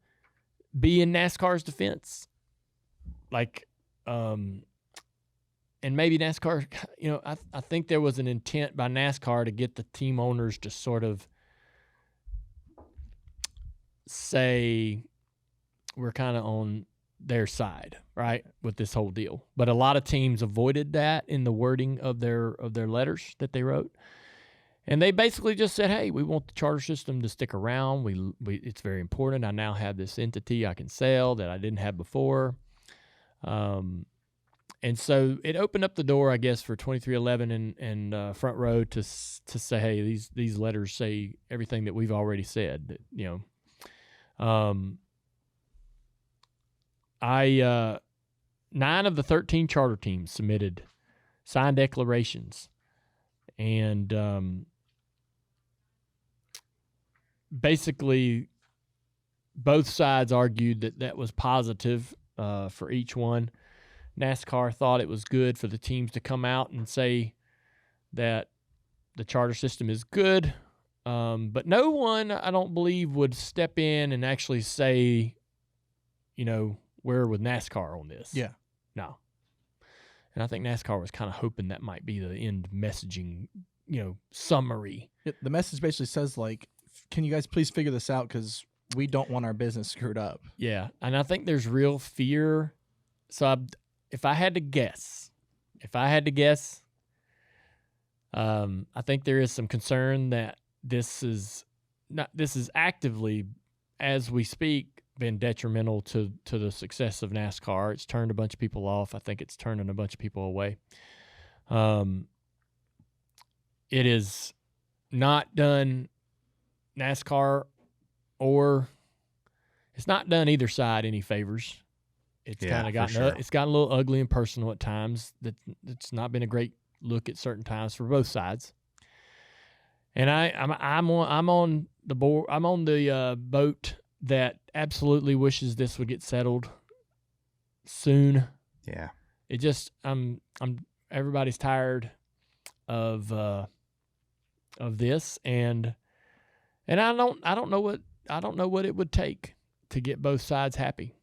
be in NASCAR's defense. And maybe NASCAR, I think there was an intent by NASCAR to get the team owners to sort of say we're kind of on their side, right, with this whole deal. But a lot of teams avoided that in the wording of their letters that they wrote. And they basically just said, hey, we want the charter system to stick around. It's very important. I now have this entity I can sell that I didn't have before. And so it opened up the door, I guess, for 2311 and Front Row to say, hey, these letters say everything that we've already said. That, 9 of the 13 charter teams submitted signed declarations, and basically both sides argued that was positive for each one. NASCAR thought it was good for the teams to come out and say that the charter system is good, but no one, I don't believe, would step in and actually say, we're with NASCAR on this. Yeah. No. And I think NASCAR was kind of hoping that might be the end messaging, summary. The message basically says, like, can you guys please figure this out, because we don't want our business screwed up. Yeah, and I think there's real fear. So if I had to guess, I think there is some concern that this is actively, as we speak, been detrimental to the success of NASCAR. It's turned a bunch of people off. I think it's turning a bunch of people away. It is not done NASCAR, or it's not done either side any favors. It's kind of gotten it's gotten a little ugly and personal at times. It's not been a great look at certain times for both sides. And I'm on the board. I'm on the boat that absolutely wishes this would get settled soon. Yeah. It just everybody's tired of this, and I don't know what it would take to get both sides happy.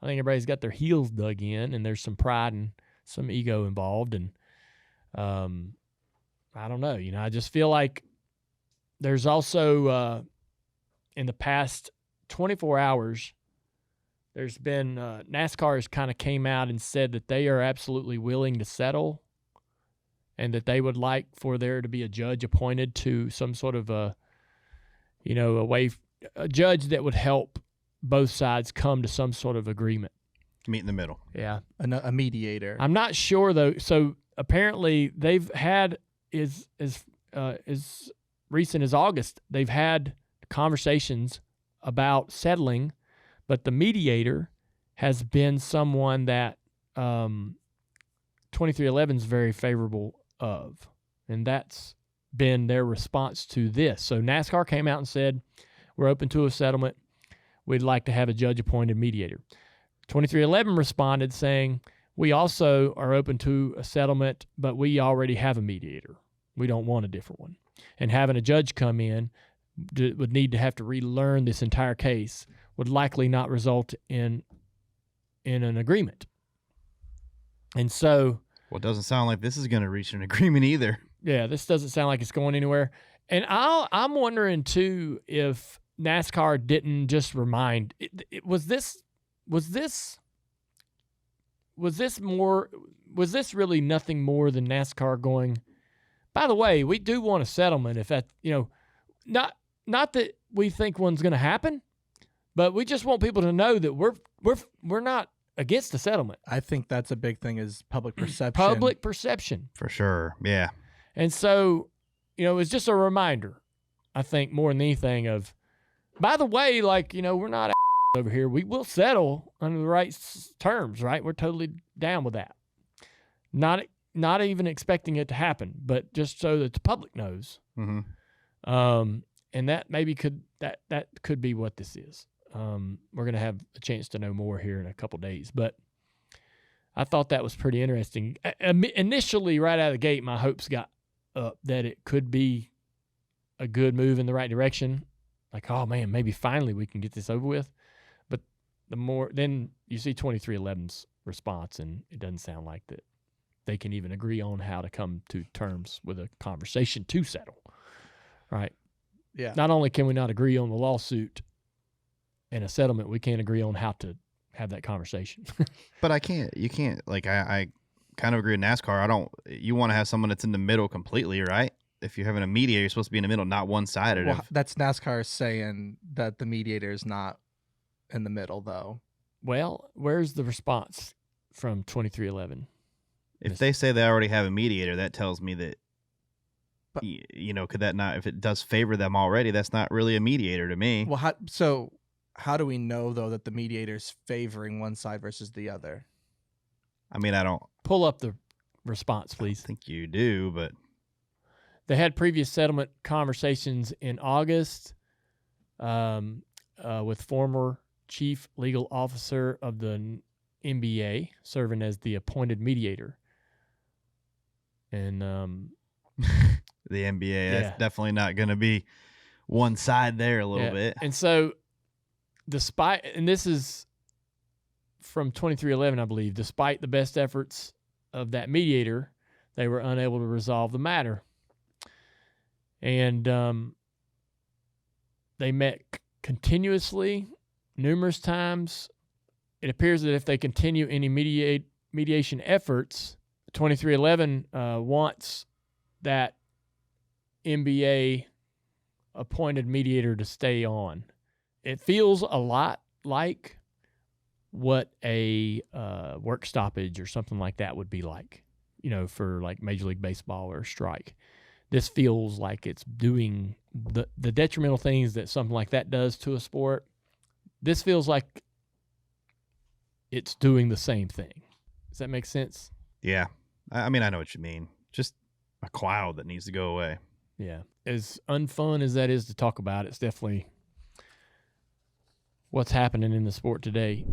I think everybody's got their heels dug in, and there's some pride and some ego involved, and I don't know. I just feel like there's also in the past 24 hours, there's been NASCAR has kind of came out and said that they are absolutely willing to settle, and that they would like for there to be a judge appointed to some sort of a judge that would help both sides come to some sort of agreement. Meet in the middle. Yeah. A mediator. I'm not sure, though. So apparently they've had, as recent as August, they've had conversations about settling, but the mediator has been someone that 2311 is very favorable of, and that's been their response to this. So NASCAR came out and said, we're open to a settlement. We'd like to have a judge-appointed mediator. 2311 responded saying, we also are open to a settlement, but we already have a mediator. We don't want a different one. And having a judge come in would need to have to relearn this entire case, would likely not result in an agreement. And so... Well, it doesn't sound like this is going to reach an agreement either. Yeah, this doesn't sound like it's going anywhere. And I'm wondering, too, if NASCAR didn't just remind was this really nothing more than NASCAR going, by the way, we do want a settlement, if that, not that we think one's going to happen, but we just want people to know that we're not against the settlement. I think that's a big thing, is public perception. Public perception. For sure. Yeah. And so, it's just a reminder, I think, more than anything, of, by the way, we're not over here. We will settle under the right terms, right? We're totally down with that. Not even expecting it to happen, but just so that the public knows. Mm-hmm. And that maybe that could be what this is. We're going to have a chance to know more here in a couple days, but I thought that was pretty interesting. Initially, right out of the gate, my hopes got up that it could be a good move in the right direction. Like, oh man, maybe finally we can get this over with. But then you see 2311's response, and it doesn't sound like that they can even agree on how to come to terms with a conversation to settle. Right? Yeah. Not only can we not agree on the lawsuit and a settlement, we can't agree on how to have that conversation. But you can't, I kind of agree with NASCAR. You want to have someone that's in the middle completely, right? If you're having a mediator, you're supposed to be in the middle, not one-sided. Well, that's NASCAR saying that the mediator is not in the middle, though. Well, where's the response from 2311? If they say they already have a mediator, that tells me that, could that not, if it does favor them already, that's not really a mediator to me. Well, how do we know, though, that the mediator's favoring one side versus the other? I mean, I don't... Pull up the response, please. I think you do, but... They had previous settlement conversations in August with former chief legal officer of the NBA, serving as the appointed mediator. And the NBA, that's definitely not going to be one side there a little bit. And so, and this is from 2311, I believe, despite the best efforts of that mediator, they were unable to resolve the matter. And they met continuously numerous times. It appears that if they continue any mediation efforts, 2311 wants that NBA appointed mediator to stay on. It feels a lot like what a work stoppage or something like that would be like, for like Major League Baseball or a strike. This feels like it's doing the detrimental things that something like that does to a sport. This feels like it's doing the same thing. Does that make sense? Yeah. I mean, I know what you mean. Just a cloud that needs to go away. Yeah. As unfun as that is to talk about, it's definitely what's happening in the sport today.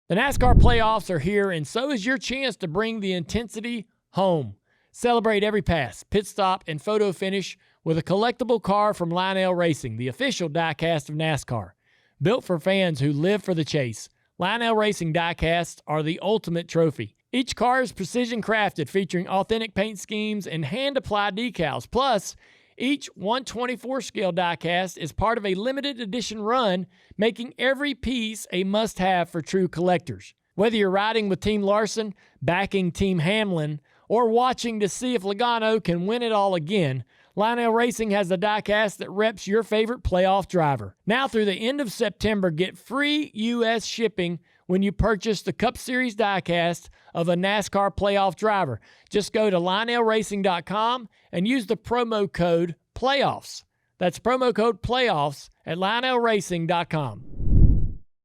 The NASCAR playoffs are here, and so is your chance to bring the intensity home. Celebrate every pass, pit stop, and photo finish with a collectible car from Lionel Racing, the official diecast of NASCAR. Built for fans who live for the chase, Lionel Racing diecasts are the ultimate trophy. Each car is precision crafted, featuring authentic paint schemes and hand-applied decals. Plus, each 1/24 scale diecast is part of a limited edition run, making every piece a must-have for true collectors. Whether you're riding with Team Larson, backing Team Hamlin, or watching to see if Logano can win it all again, Lionel Racing has the diecast that reps your favorite playoff driver. Now through the end of September, get free U.S. shipping when you purchase the Cup Series diecast of a NASCAR playoff driver. Just go to LionelRacing.com and use the promo code PLAYOFFS. That's promo code PLAYOFFS at LionelRacing.com.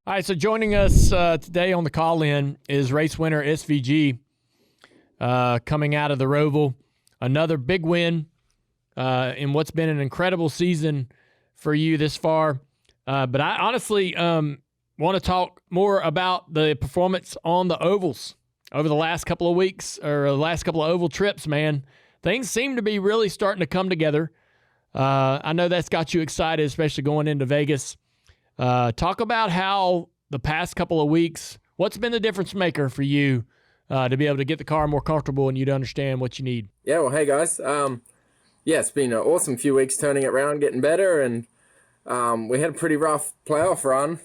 All right, so joining us today on the call-in is race winner SVG coming out of the Roval. Another big win in what's been an incredible season for you this far. But I honestly want to talk more about the performance on the ovals over the last couple of weeks, or the last couple of oval trips, man. Things seem to be really starting to come together. I know that's got you excited, especially going into Vegas. Talk about how the past couple of weeks, what's been the difference maker for you to be able to get the car more comfortable and you to understand what you need. Yeah, well, hey, guys. Yeah, it's been an awesome few weeks turning it around, getting better, and we had a pretty rough playoff run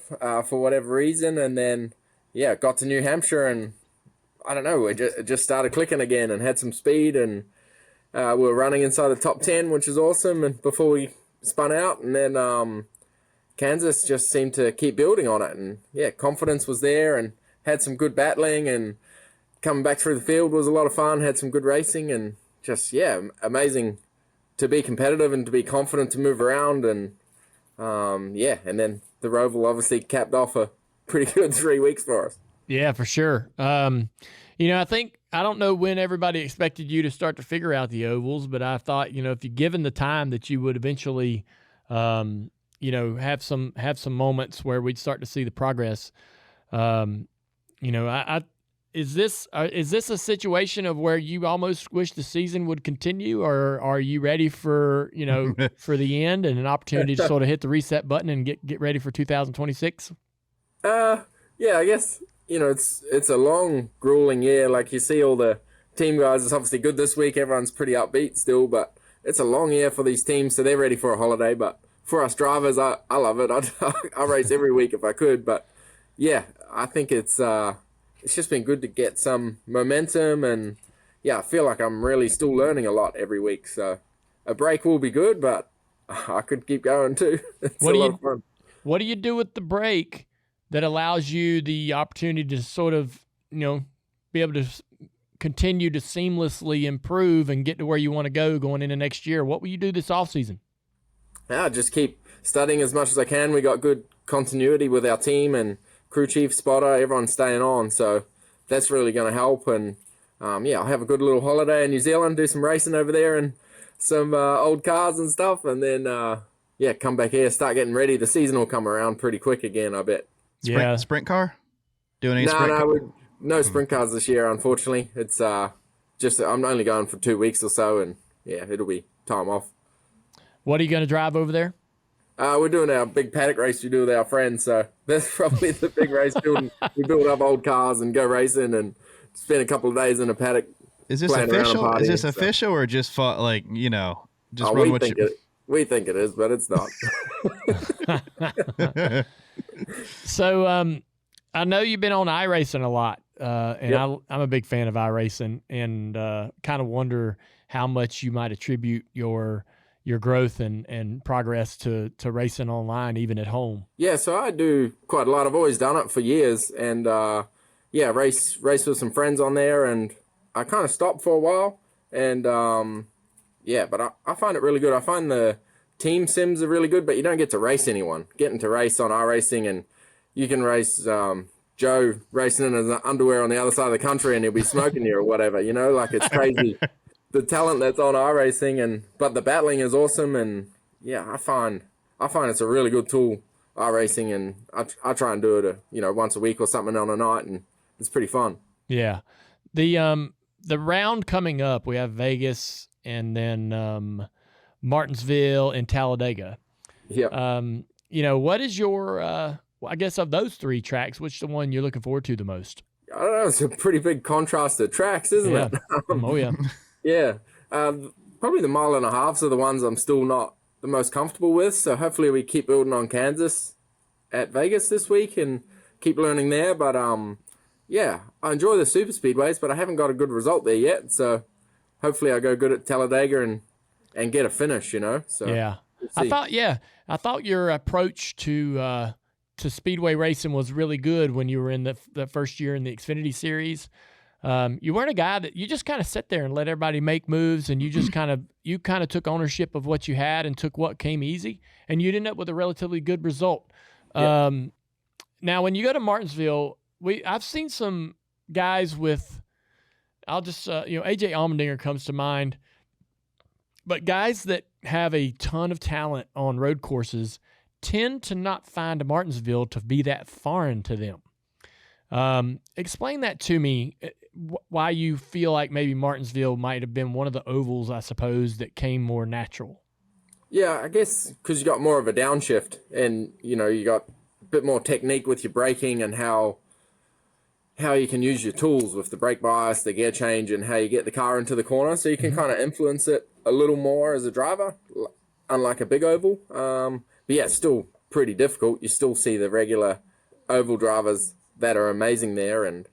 for whatever reason, and then, yeah, got to New Hampshire, and I don't know, it just started clicking again and had some speed, and we were running inside the top 10, which is awesome, and before we spun out, and then Kansas just seemed to keep building on it, and, yeah, confidence was there, and had some good battling, and coming back through the field was a lot of fun, had some good racing, and just, yeah, amazing to be competitive and to be confident to move around, and yeah, and then the Roval obviously capped off a pretty good 3 weeks for us. Yeah, for sure. I don't know when everybody expected you to start to figure out the ovals, but I thought, if you're given the time, that you would eventually, have some moments where we'd start to see the progress. Is this a situation of where you almost wish the season would continue, or are you ready for for the end and an opportunity to sort of hit the reset button and get ready for 2026? Yeah, I guess it's a long, grueling year. Like, you see all the team guys. It's obviously good this week. Everyone's pretty upbeat still, but it's a long year for these teams, so they're ready for a holiday. But for us drivers, I love it. I race every week if I could, but yeah, I think it's just been good to get some momentum, and yeah, I feel like I'm really still learning a lot every week. So a break will be good, but I could keep going too. It's a lot of fun. What do you do with the break that allows you the opportunity to sort of, be able to continue to seamlessly improve and get to where you want to go going into next year? What will you do this offseason? Yeah, just keep studying as much as I can. We got good continuity with our team, and crew chief, spotter, everyone's staying on, so that's really going to help. And yeah, I'll have a good little holiday in New Zealand, do some racing over there and some old cars and stuff, and then yeah, come back here, start getting ready. The season will come around pretty quick again, I bet. Sprint car? Doing any sprint car? No sprint cars this year, unfortunately. It's just I'm only going for 2 weeks or so, and yeah, it'll be time off. What are you going to drive over there? We're doing our big paddock race we do with our friends, so that's probably the big race. We build up old cars and go racing and spend a couple of days in a paddock. Is this official? Is this official or just Just run what you. We think it is, but it's not. So I know you've been on iRacing a lot, and Yep. I'm a big fan of iRacing, and kind of wonder how much you might attribute your growth and progress to racing online, even at home. Yeah, so I do quite a lot. I've always done it for years, and race with some friends on there, and I kind of stopped for a while, and but I find it really good. I find the team sims are really good, but you don't get to race anyone. Getting to race on iRacing, and you can race Joe racing in his underwear on the other side of the country, and he'll be smoking you or whatever. Like it's crazy. The talent that's on iRacing, but the battling is awesome, and I find it's a really good tool, iRacing, and I try and do it once a week or something on a night, and it's pretty fun. Yeah, the round coming up, we have Vegas and then Martinsville and Talladega. Yeah. What is your I guess of those three tracks, which the one you're looking forward to the most? I don't know. It's a pretty big contrast of tracks, isn't it? Oh yeah. Yeah, probably the 1.5 miles are the ones I'm still not the most comfortable with. So hopefully we keep building on Kansas at Vegas this week and keep learning there. But I enjoy the super speedways, but I haven't got a good result there yet. So hopefully I go good at Talladega and get a finish. So yeah, I thought your approach to speedway racing was really good when you were in the first year in the Xfinity Series. You weren't a guy that you just kind of sit there and let everybody make moves, and you just kind of took ownership of what you had and took what came easy, and you'd end up with a relatively good result. Yep. Now, when you go to Martinsville, I've seen some guys with, I'll just AJ Allmendinger comes to mind, but guys that have a ton of talent on road courses tend to not find Martinsville to be that foreign to them. Explain that to me. Why you feel like maybe Martinsville might have been one of the ovals, I suppose, that came more natural. Yeah, I guess because you got more of a downshift, and you got a bit more technique with your braking and how you can use your tools with the brake bias, the gear change, and how you get the car into the corner, so you can kind of influence it a little more as a driver, unlike a big oval. But yeah, it's still pretty difficult. You still see the regular oval drivers that are amazing there, and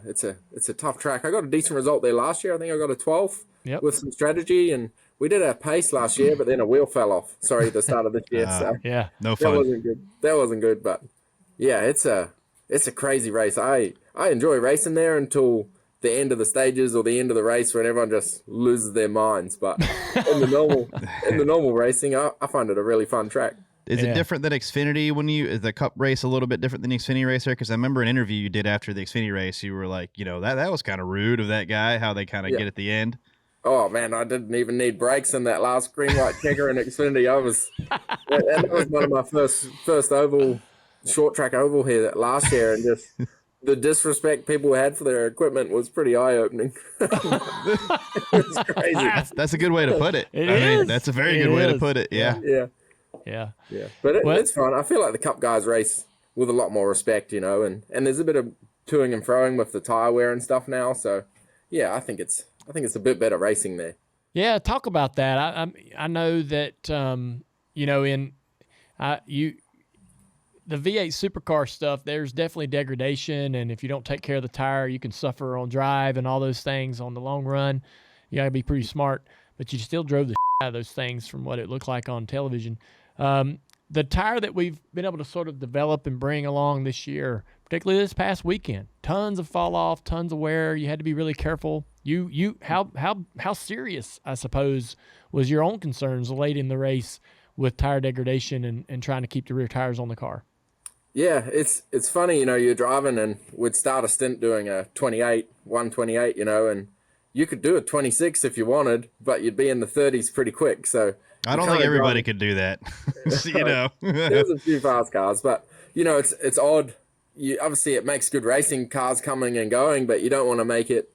it's a tough track. I got a decent result there last year. I think I got a 12th with some strategy, and we did our pace last year, but then a wheel fell off. Sorry, the start of this year. So yeah, no fun. That wasn't good, but yeah, it's a crazy race. I enjoy racing there until the end of the stages or the end of the race when everyone just loses their minds. But in the normal racing, I find it a really fun track. Is it different than Xfinity is the Cup race a little bit different than the Xfinity race there? Because I remember an interview you did after the Xfinity race, you were like, that was kind of rude of that guy, how they kind of get at the end. Oh man, I didn't even need brakes in that last green white checker in Xfinity. That was one of my first oval, short track oval here last year, and just the disrespect people had for their equipment was pretty eye opening. It's crazy. That's a good way to put it. I mean, that's a very good way to put it. Yeah. Yeah. But it's fun. I feel like the Cup guys race with a lot more respect, and there's a bit of toing and froing with the tire wear and stuff now. So yeah, I think it's a bit better racing there. Yeah, talk about that. I know that the V8 supercar stuff, there's definitely degradation, and if you don't take care of the tire, you can suffer on drive and all those things on the long run. You got to be pretty smart, but you still drove the out of those things from what it looked like on television. The tire that we've been able to sort of develop and bring along this year, particularly this past weekend, tons of fall off, tons of wear. You had to be really careful. How serious, I suppose, was your own concerns late in the race with tire degradation and trying to keep the rear tires on the car? Yeah, it's funny, you're driving and we'd start a stint doing a 128, and you could do a 26 if you wanted, but you'd be in the 30s pretty quick. So I don't think everybody could do that. There's a few fast cars, but it's odd. Obviously it makes good racing, cars coming and going, but you don't want to make it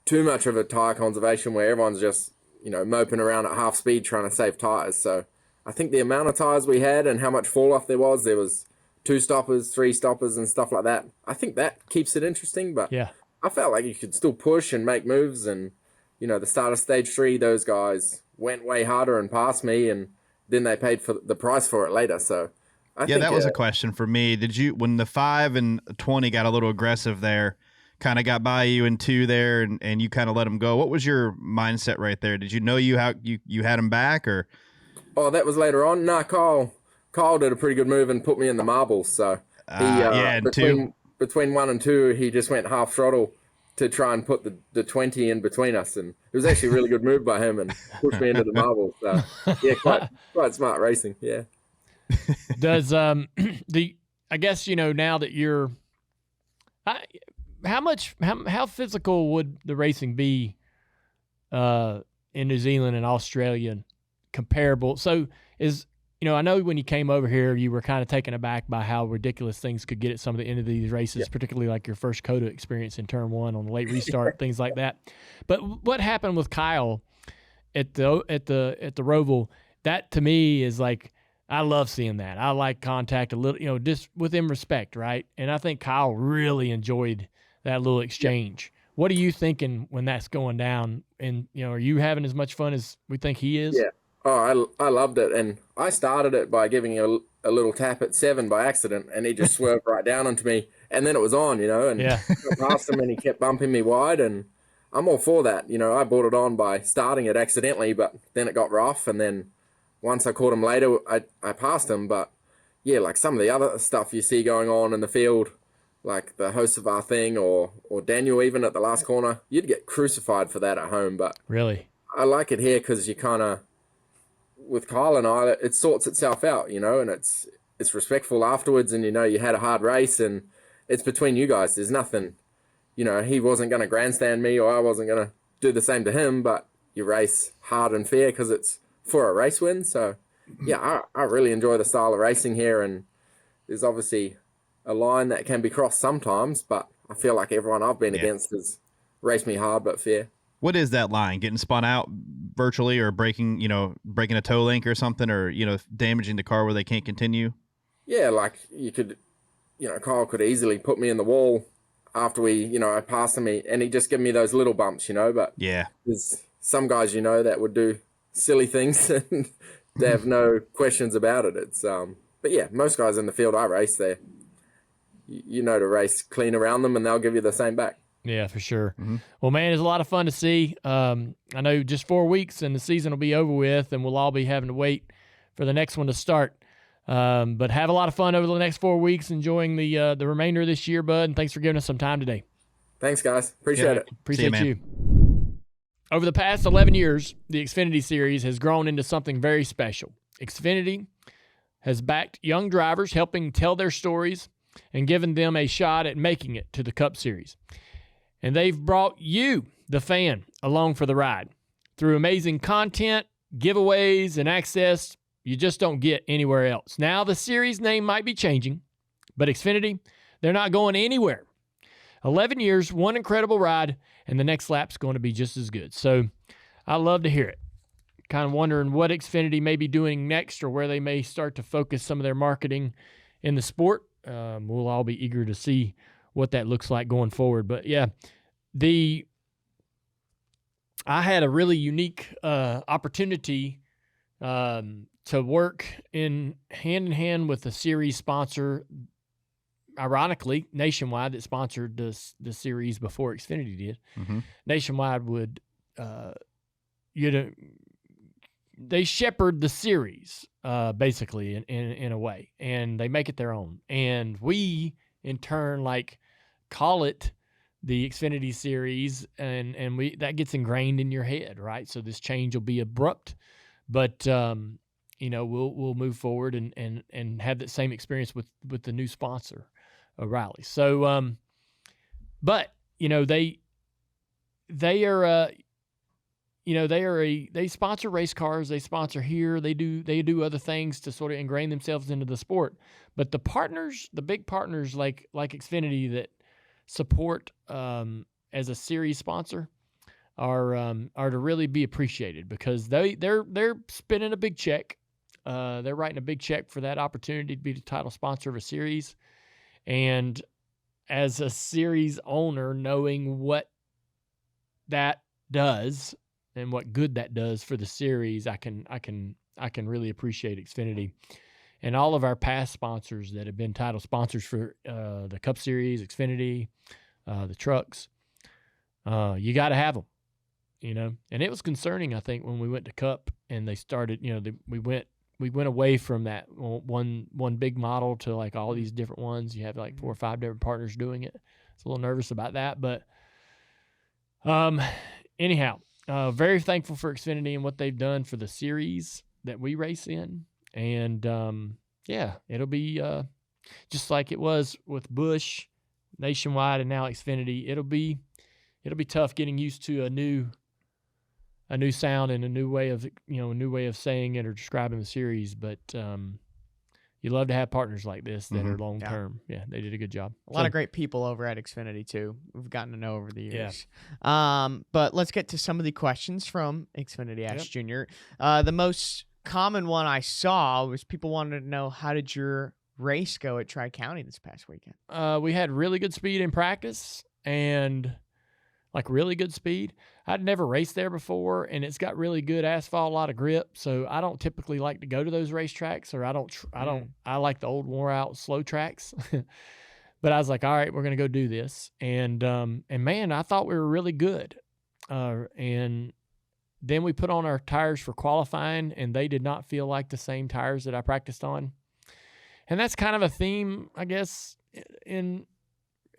too much of a tire conservation where everyone's just moping around at half speed trying to save tires. So I think the amount of tires we had and how much fall off there was 2 stoppers, 3 stoppers, and stuff like that. I think that keeps it interesting, but yeah, I felt like you could still push and make moves, and the start of stage 3, those guys went way harder and passed me, and then they paid for the price for it later. So I think that was a question for me. Did you, when the 5 and 20 got a little aggressive there, kind of got by you in 2 there, and you kind of let them go? What was your mindset right there? Did you know you had them back, or? Oh, that was later on. No, Kyle did a pretty good move and put me in the marbles. So he between 1 and 2, he just went half throttle to try and put the 20 in between us, and it was actually a really good move by him and pushed me into the marbles. So yeah, quite smart racing. Yeah. Does I guess now that you're, how physical would the racing be in New Zealand and Australia comparable? So I know when you came over here, you were kind of taken aback by how ridiculous things could get at some of the end of these races, particularly like your first COTA experience in turn 1 on the late restart, things like that. But what happened with Kyle at the Roval, that to me is like, I love seeing that. I like contact a little, just within respect, right? And I think Kyle really enjoyed that little exchange. What are you thinking when that's going down? And, are you having as much fun as we think he is? Yeah. Oh, I loved it. And I started it by giving a little tap at 7 by accident, and he just swerved right down onto me. And then it was on, and I passed him, and he kept bumping me wide. And I'm all for that. I brought it on by starting it accidentally, but then it got rough. And then once I caught him later, I passed him. But yeah, like some of the other stuff you see going on in the field, like the Hocevar thing or Daniel even at the last corner, you'd get crucified for that at home. But really, I like it here because you kind of, with Kyle and I, it sorts itself out, and it's respectful afterwards, and you had a hard race, and it's between you guys. There's nothing, he wasn't going to grandstand me, or I wasn't going to do the same to him, but you race hard and fair because it's for a race win. So yeah, I really enjoy the style of racing here, and there's obviously a line that can be crossed sometimes, but I feel like everyone I've been against has raced me hard but fair. What is that line? Getting spun out virtually, or breaking a toe link or something, or, damaging the car where they can't continue? Yeah, like you could, Kyle could easily put me in the wall after I passed him, and he just give me those little bumps, but yeah, there's some guys, that would do silly things and they have no questions about it. It's, but yeah, most guys in the field I race there, to race clean around them, and they'll give you the same back. Yeah, for sure. Mm-hmm. Well, man, it's a lot of fun to see. I know just 4 weeks and the season will be over with, and we'll all be having to wait for the next one to start. But have a lot of fun over the next 4 weeks, enjoying the remainder of this year, bud, and thanks for giving us some time today. Thanks, guys. Appreciate it. Appreciate you. Over the past 11 years, the Xfinity Series has grown into something very special. Xfinity has backed young drivers, helping tell their stories and given them a shot at making it to the Cup Series. And they've brought you, the fan, along for the ride through amazing content, giveaways, and access you just don't get anywhere else. Now, the series name might be changing, but Xfinity, they're not going anywhere. 11 years, one incredible ride, and the next lap's going to be just as good. So I love to hear it. Kind of wondering what Xfinity may be doing next, or where they may start to focus some of their marketing in the sport. We'll all be eager to see what that looks like going forward. But yeah, I had a really unique opportunity to work hand in hand with a series sponsor, ironically, Nationwide, that sponsored the series before Xfinity did. Mm-hmm. Nationwide would, they shepherd the series basically in a way, and they make it their own. And we, in turn, call it the Xfinity Series, and we that gets ingrained in your head, right? So this change will be abrupt, but we'll move forward and have that same experience with the new sponsor, O'Reilly. So, but they are they sponsor race cars, they sponsor here, they do other things to sort of ingrain themselves into the sport. But the big partners like Xfinity that support as a series sponsor are to really be appreciated, because they're spending a big check. They're writing a big check for that opportunity to be the title sponsor of a series. And as a series owner, knowing what that does and what good that does for the series, I can really appreciate Xfinity. And all of our past sponsors that have been title sponsors for the Cup Series, Xfinity, the trucks, you got to have them, you know. And it was concerning, I think, when we went to Cup and they started, you know, we went away from that one big model to like all these different ones. You have like 4 or 5 different partners doing it. It's a little nervous about that, but anyhow, very thankful for Xfinity and what they've done for the series that we race in. And, yeah, it'll be just like it was with Busch, Nationwide, and now Xfinity. It'll be tough getting used to a new sound and a new way of saying it or describing the series. But you love to have partners like this that are long term. Yeah, they did a good job. A lot of great people over at Xfinity too. We've gotten to know over the years. Yeah. But let's get to some of the questions from Xfinity X Jr. The most common one I saw was people wanted to know, how did your race go at Tri-County this past weekend? We had really good speed in practice and like really good speed. I'd never raced there before, and it's got really good asphalt, a lot of grip. So I don't typically like to go to those racetracks, or I like the old wore out slow tracks. But I was like, all right, we're going to go do this. And man, I thought we were really good. And then we put on our tires for qualifying, and they did not feel like the same tires that I practiced on. And that's kind of a theme, I guess, in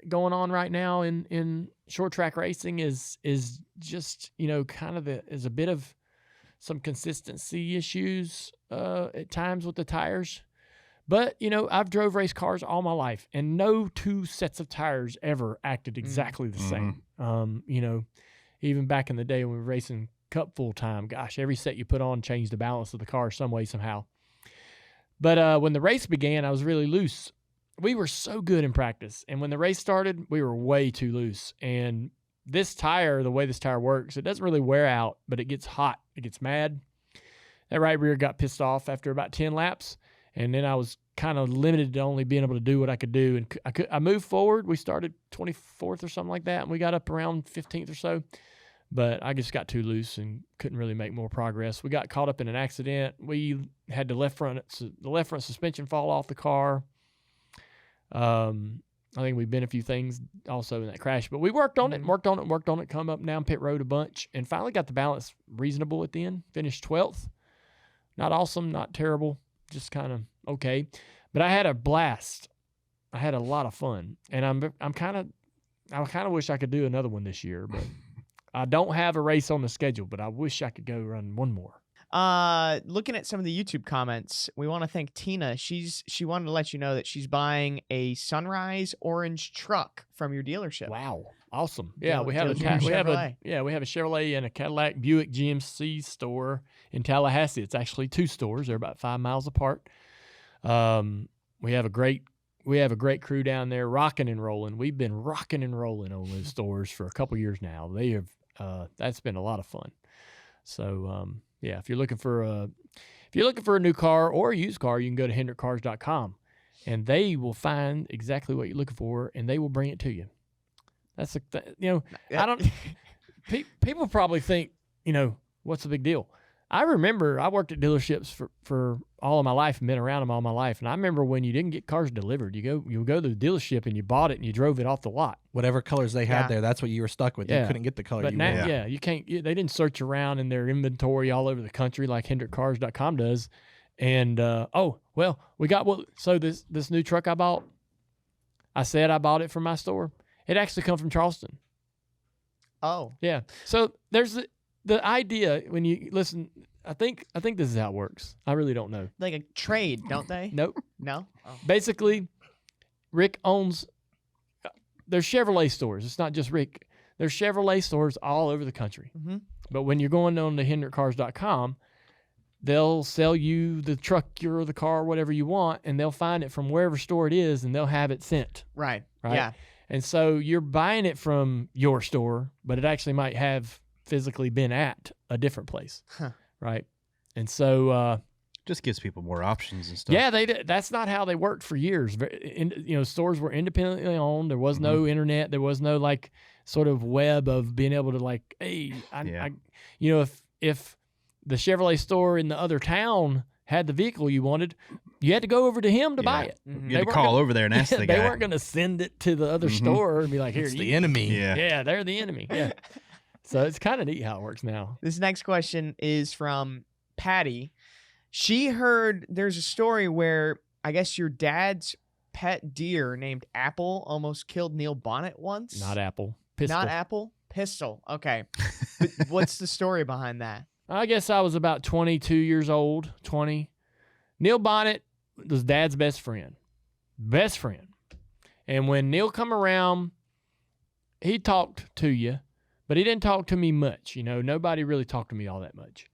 going on right now in short track racing is just, you know, kind of is a bit of some consistency issues at times with the tires. But, you know, I've drove race cars all my life, and no 2 sets of tires ever acted exactly the same. You know, even back in the day when we were racing Cup full time, gosh, every set you put on changed the balance of the car some way, somehow. But when the race began, I was really loose. We were so good in practice, and when the race started, we were way too loose. And this tire, the way this tire works, it doesn't really wear out, but it gets hot. It gets mad. That right rear got pissed off after about 10 laps, and then I was kind of limited to only being able to do what I could do. And I moved forward. We started 24th or something like that, and we got up around 15th or so. But I just got too loose and couldn't really make more progress. We got caught up in an accident. We had the left front suspension fall off the car. I think we bent a few things also in that crash, but we worked on it, come up and down pit road a bunch, and finally got the balance reasonable at the end. Finished 12th. Not awesome, not terrible, just kind of okay. But I had a blast. I had a lot of fun, and I kind of wish I could do another one this year, but I don't have a race on the schedule, but I wish I could go run one more. Looking at some of the YouTube comments, we want to thank Tina. She wanted to let you know that she's buying a sunrise orange truck from your dealership. Wow, awesome! Yeah, we have a Chevrolet and a Cadillac Buick GMC store in Tallahassee. It's actually 2 stores; they're about 5 miles apart. We have a great crew down there, rocking and rolling. We've been rocking and rolling on those stores for a couple years now. They have that's been a lot of fun. So. Yeah, if you're looking for a new car or a used car, you can go to HendrickCars.com, and they will find exactly what you're looking for, and they will bring it to you. That's I don't. People probably think, you know, what's the big deal? I remember I worked at dealerships for all of my life and been around them all my life, and I remember when you didn't get cars delivered, you go to the dealership and you bought it and you drove it off the lot. Whatever colors they had there, that's what you were stuck with. You couldn't get the color but you now, wanted. you can't. They didn't search around in their inventory all over the country like HendrickCars.com does. And we got so this new truck I bought. I said I bought it from my store. It actually come from Charleston. Oh, yeah. So there's the idea when you listen. I think this is how it works. I really don't know. Like a trade, don't they? Nope. No? Oh. Basically, Rick owns there's Chevrolet stores. It's not just Rick. There's Chevrolet stores all over the country. Mm-hmm. But when you're going on to HendrickCars.com, they'll sell you the truck or the car, whatever you want, and they'll find it from wherever store it is, and they'll have it sent. Right. Yeah. And so you're buying it from your store, but it actually might have physically been at a different place. Huh. Right. And so just gives people more options and stuff. Yeah, that's not how they worked for years. Stores were independently owned. There was no internet. There was no sort of web of being able to like, hey, if the Chevrolet store in the other town had the vehicle you wanted, you had to go over to him to buy it. Mm-hmm. You had to call over there and ask the guy. They weren't going to send it to the other store and be like, here, It's the enemy. Yeah, they're the enemy. Yeah. So it's kind of neat how it works now. This next question is from Patty. She heard there's a story where I guess your dad's pet deer named Apple almost killed Neil Bonnett once. Not Apple. Pistol. Not Apple? Pistol. Okay. But what's the story behind that? I guess I was about 22 years old, 20. Neil Bonnett was Dad's best friend. Best friend. And when Neil come around, he talked to you, but he didn't talk to me much. Nobody really talked to me all that much.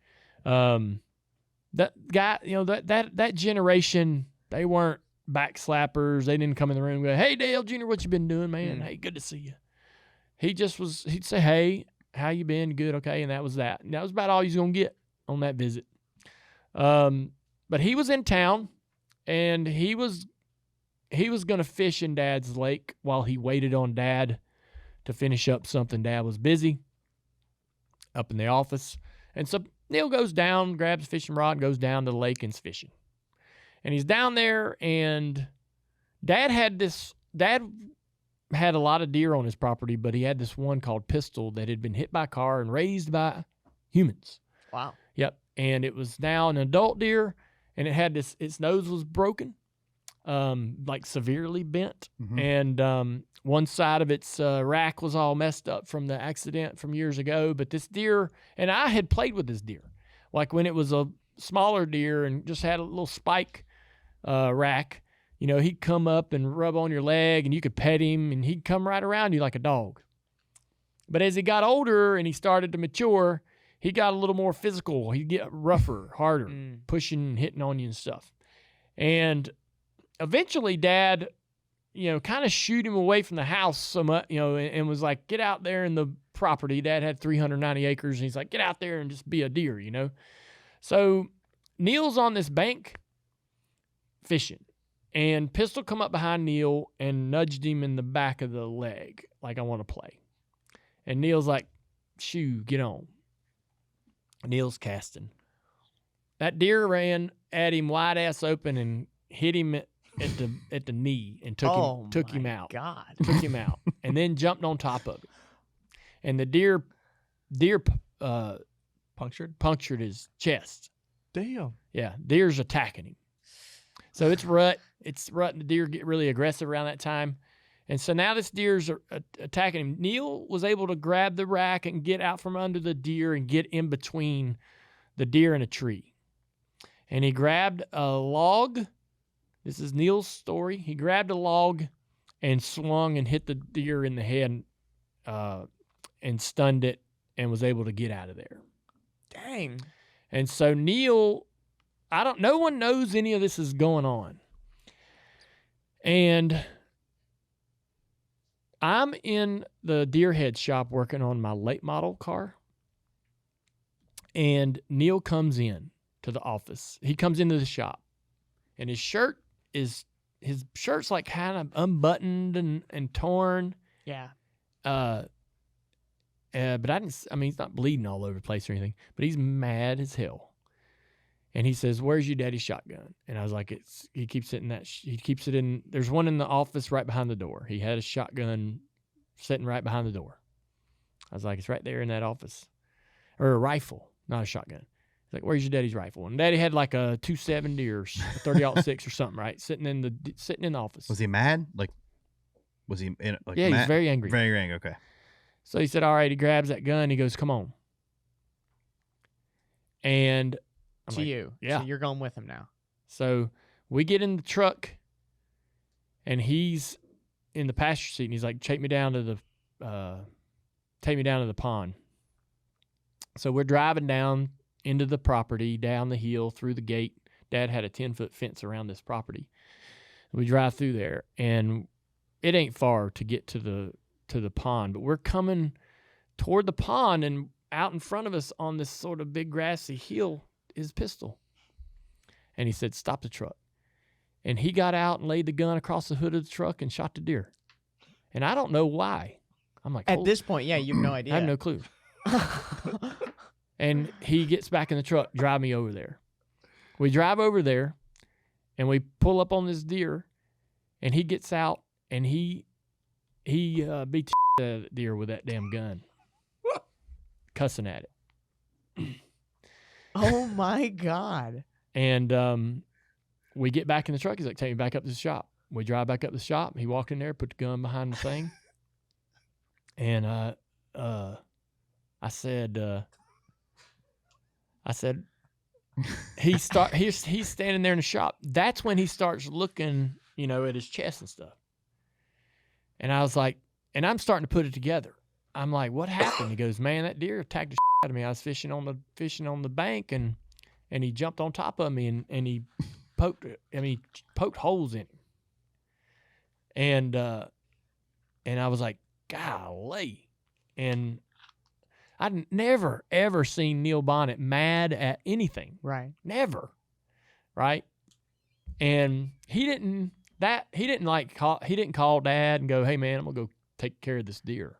That guy, that generation, they weren't backslappers. They didn't come in the room and go, hey, Dale Jr., what you been doing, man? Hey, good to see you. He'd say, hey, how you been? Good, okay, and that was that. And that was about all he's going to get on that visit. But he was in town, and he was going to fish in Dad's lake while he waited on Dad to finish up something. Dad was busy up in the office. And so Neil goes down, grabs a fishing rod, and goes down to the lake and is fishing. And he's down there, and Dad had a lot of deer on his property, but he had this one called Pistol that had been hit by a car and raised by humans. Wow. Yep. And it was now an adult deer, and it had its nose was broken, like severely bent. Mm-hmm. And one side of its rack was all messed up from the accident from years ago. But this deer, and I had played with this deer, like when it was a smaller deer and just had a little spike rack. He'd come up and rub on your leg, and you could pet him, and he'd come right around you like a dog. But as he got older and he started to mature, he got a little more physical. He'd get rougher, harder, pushing, hitting on you and stuff. And eventually Dad, kind of shooed him away from the house so much, and was like, get out there in the property. Dad had 390 acres, and he's like, get out there and just be a deer, So Neil's on this bank fishing. And Pistol come up behind Neil and nudged him in the back of the leg, like, I want to play. And Neil's like, shoo, get on. Neil's casting. That deer ran at him wide ass open and hit him at the knee and took him out. God. Took him out. And then jumped on top of it. And the deer punctured his chest. Damn. Yeah, deer's attacking him. So it's rut, and the deer get really aggressive around that time. And so now this deer's attacking him. Neil was able to grab the rack and get out from under the deer and get in between the deer and a tree. And he grabbed a log. This is Neil's story. He grabbed a log and swung and hit the deer in the head and stunned it and was able to get out of there. Dang. And so Neil, no one knows any of this is going on. And I'm in the deer head shop working on my late model car. And Neil comes in to the office. He comes into the shop. And his shirt's like kind of unbuttoned and torn. Yeah. But he's not bleeding all over the place or anything, but he's mad as hell. And he says, where's your daddy's shotgun? And I was like, he keeps it in, there's one in the office right behind the door. He had a shotgun sitting right behind the door. I was like, it's right there in that office. Or a rifle, not a shotgun. He's like, where's your daddy's rifle? And Daddy had like a 270 or a 30-06 or something, right? Sitting in the office. Was he mad? Like, was he in, like, yeah, mad? He's very angry. Very angry, okay. So he said, all right, he grabs that gun. He goes, come on. And I'm to like, you. yeah. So you're going with him now. So we get in the truck, and he's in the passenger seat, and he's like, take me down to the pond. So we're driving down into the property, down the hill, through the gate. Dad had a 10-foot fence around this property. We drive through there, and it ain't far to get to the pond, but we're coming toward the pond, and out in front of us on this sort of big grassy hill is Pistol. And he said, stop the truck. And he got out and laid the gun across the hood of the truck and shot the deer. And I don't know why. I'm like, At this point, yeah, you have no idea. I have no clue. And he gets back in the truck, drive me over there. We drive over there, and we pull up on this deer, and he gets out, and he beats the deer with that damn gun, cussing at it. Oh my God. And we get back in the truck. He's like, take me back up to the shop. We drive back up to the shop. He walked in there, put the gun behind the thing. And I said, he's standing there in the shop. That's when he starts looking, at his chest and stuff. And I was like, and I'm starting to put it together. I'm like, what happened? He goes, man, that deer attacked the shit out of me. I was fishing on the bank, and he jumped on top of me, and he poked holes in him. And I was like, golly. And I'd never, ever seen Neil Bonnett mad at anything. Right. Never. Right. And he didn't call Dad and go, hey man, I'm going to go take care of this deer.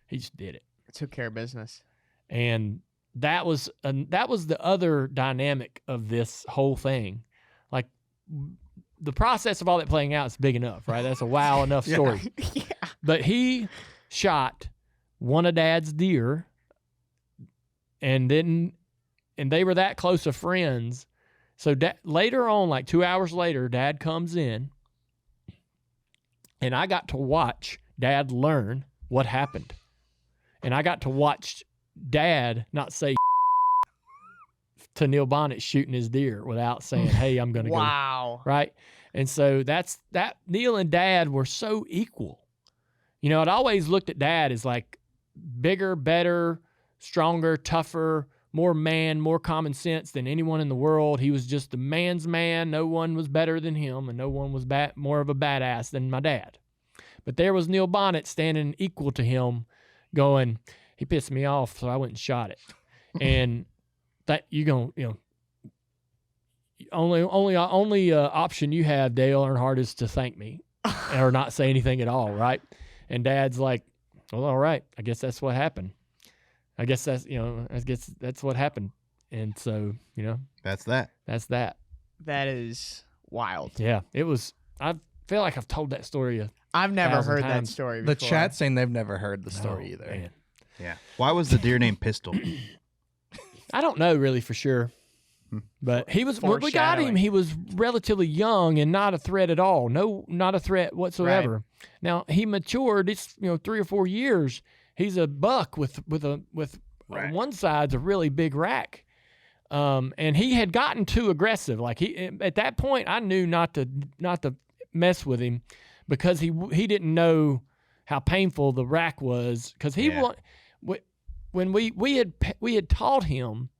He just did it. Took care of business. And that was the other dynamic of this whole thing. Like, the process of all that playing out is big enough, right? That's a wow enough story. Yeah. But he shot one of Dad's deer, and they were that close of friends. So later on, like 2 hours later, Dad comes in, and I got to watch Dad learn what happened. And I got to watch Dad not say to Neil Bonnett shooting his deer without saying, hey, I'm going to Wow. go. Right? And so that Neil and Dad were so equal. I'd always looked at Dad as like bigger, better, stronger, tougher, more man, more common sense than anyone in the world. He was just the man's man. No one was better than him, and no one was more of a badass than my dad. But there was Neil Bonnett standing equal to him going, he pissed me off, so I went and shot it. And that only option you have, Dale Earnhardt, is to thank me or not say anything at all, right? And Dad's like, well, all right, I guess that's what happened. I guess that's what happened. And so, That's that. That's that. That is wild. Yeah, it was. I feel like I've told that story. I've never 1,000 heard that times. story The before. chat saying they've never heard the story either. Man. Yeah. Why was the deer named Pistol? I don't know really for sure. But he was, when we got him, Foreshadowing. he was relatively young and not a threat at all. No, not a threat whatsoever. Right. Now he matured. It's 3 or 4 years. He's a buck with Right. one side's a really big rack, and he had gotten too aggressive. Like at that point, I knew not to mess with him because he didn't know how painful the rack was because when we had taught him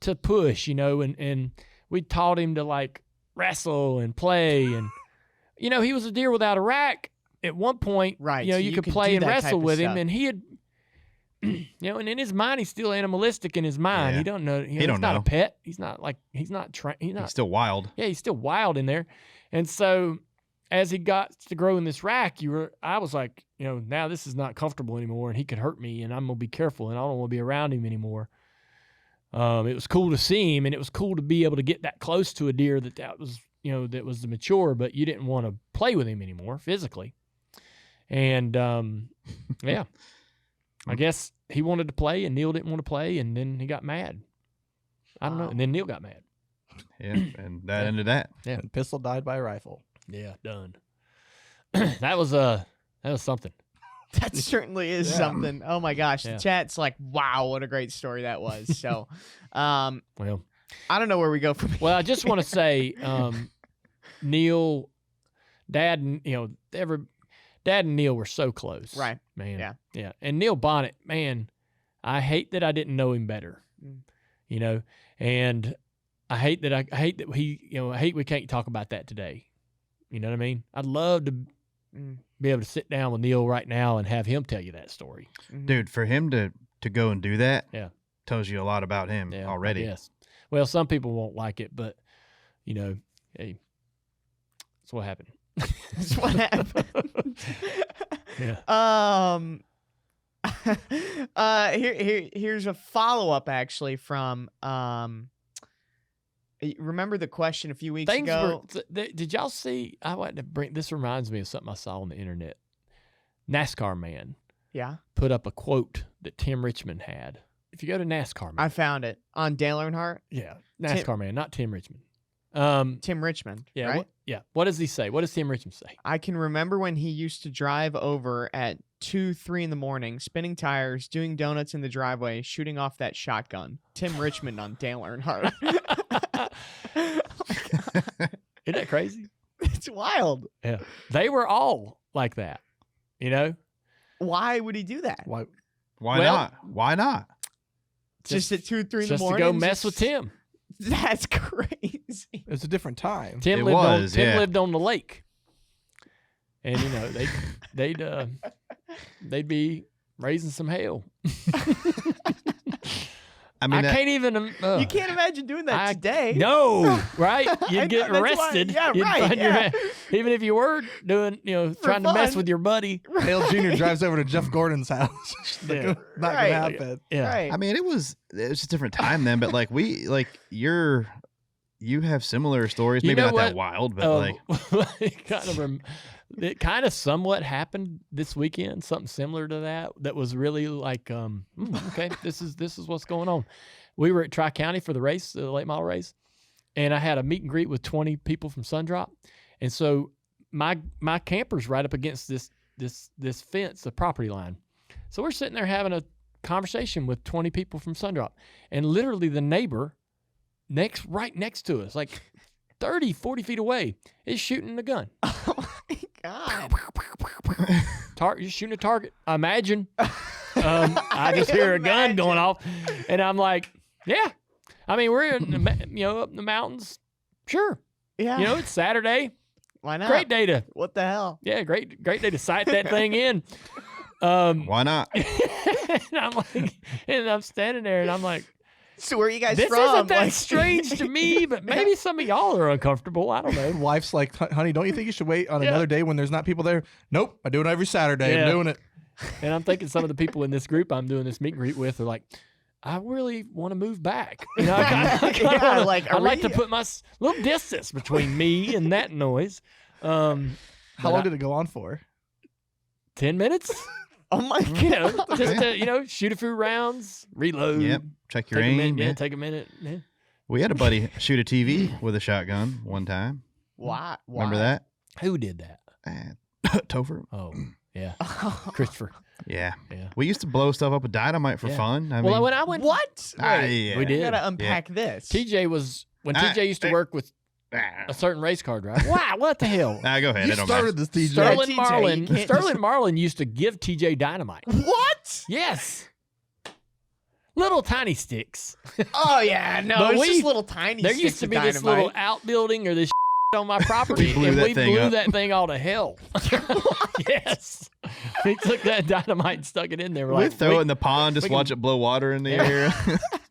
to push, and we taught him to like wrestle and play, and he was a deer without a rack at one point. Right, You so you you could could play do and that type wrestle of with him, stuff. and he had, and in his mind, he's still animalistic in his mind. Yeah. He don't know. He he's don't not know. a pet. He's not He's still wild. Yeah, he's still wild in there. And so as he got to grow in this rack, I was like, now this is not comfortable anymore, and he could hurt me, and I'm gonna be careful, and I don't want to be around him anymore. It was cool to see him, and it was cool to be able to get that close to a deer that was the mature, but you didn't want to play with him anymore physically. And yeah, I guess he wanted to play, and Neil didn't want to play, and then he got mad. I don't know, and then Neil got mad. Yeah, and that ended that. Yeah. And Pistol died by rifle. Yeah, done. that was something. That certainly is Yeah. something. Oh my gosh. Yeah. The chat's like, wow, what a great story that was. So Well, I don't know where we go from here. Well, I just want to say, Neil, Dad, and Dad and Neil were so close, Right. Man, yeah. And Neil Bonnett, man, I hate that I didn't know him better, and I hate that I hate we can't talk about that today. You know what I mean? I'd love to be able to sit down with Neil right now and have him tell you that story. Dude, for him to go and do that, Yeah. tells you a lot about him already. Yes. Well, some people won't like it, but hey, that's what happened. That's what happened. Yeah. Here's a follow-up actually from remember the question a few weeks ago? Did y'all see? I want to bring this. Reminds me of something I saw on the internet. NASCAR man put up a quote that Tim Richmond had. If you go to NASCAR man, I found it on Dale Earnhardt. Yeah, NASCAR man, not Tim Richmond. Tim Richmond. Yeah, right? What does he say? What does Tim Richmond say? I can remember when he used to drive over at 2, 3 in the morning, spinning tires, doing donuts in the driveway, shooting off that shotgun. Tim Richmond on Dale Earnhardt. Isn't that crazy? It's wild. Yeah, they were all like that. You know, why would he do that? Why? Why not? Why not? Just at 2, 3 in the morning. Just to go mess with Tim. That's crazy. It's a different time. Tim lived on the lake, and you know they'd be raising some hell. I mean, I can't even. You can't imagine doing that today. No, right? You'd get arrested. Yeah, You'd right. find even if you were doing, trying to mess with your buddy. Dale Jr. drives over to Jeff Gordon's house. Not gonna happen. Yeah. Right. I mean, it was just a different time then, but you have similar stories, maybe not that wild, but it kind of somewhat happened this weekend, something similar to that was really like, okay, this is what's going on. We were at Tri-County for the race, the late model race, and I had a meet and greet with 20 people from Sundrop, and so my camper's right up against this fence, the property line. So we're sitting there having a conversation with 20 people from Sundrop, and literally the neighbor right next to us, like 30, 40 feet away, is shooting a gun. Oh my God. You're shooting a target. Imagine. I just hear a gun going off, and I'm like, yeah. I mean, we're in up in the mountains. Sure. Yeah. It's Saturday. Why not? Great day to. What the hell? Yeah, great day to sight that thing in. why not? And I'm standing there, and I'm like, so where are you guys this from? Isn't that strange to me, but maybe some of y'all are uncomfortable. I don't know. Wife's like, honey, don't you think you should wait on another day when there's not people there? Nope, I do it every Saturday. Yeah. I'm doing it. And I'm thinking some of the people in this group I'm doing this meet and greet with are like, I really want to move back. I like to put my little distance between me and that noise. How long did it go on for? 10 minutes. Oh my God. Just to, shoot a few rounds, reload. Yep. Check your aim. Take a minute. Yeah. We had a buddy shoot a TV with a shotgun one time. Why? Remember that? Who did that? Topher. Oh, yeah. Christopher. Yeah. Yeah. We used to blow stuff up with dynamite for fun. When I went, what? Yeah. We did. You gotta unpack this. TJ used to work with a certain race car driver. Wow, what the hell? Go ahead. You I don't started mind. this, TJ. Sterling Marlin used to give TJ dynamite. What? Yes. Little tiny sticks. Oh yeah, no, But it's just little tiny. There sticks used to of be this dynamite. little outbuilding or this on my property, blew and that we thing blew up. that thing all to hell. Yes. We took that dynamite and stuck it in there. We're We'd like, throw it in the pond, just we can- watch it blow water in the air.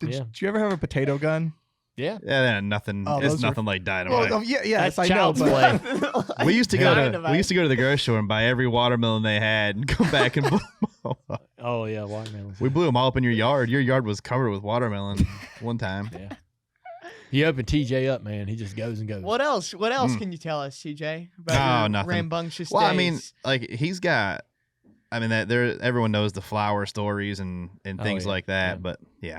Yeah. Did you ever have a potato gun? Yeah. Yeah, nothing. Oh, It's those were- nothing like dynamite. Well, yes, That's I know, child's but play. we used to go to Dynamite. the grocery store and buy every watermelon they had and come back and blow them all up. Oh yeah, watermelons. We blew them all up in your yard. Your yard was covered with watermelon one time. Yeah. You open TJ up, man. He just goes and goes. What else? What else can you tell us, CJ? About your nothing. rambunctious Well, I mean, days? like he's got. I mean that there. Everyone knows the flower stories and things yeah, like that. yeah. But yeah,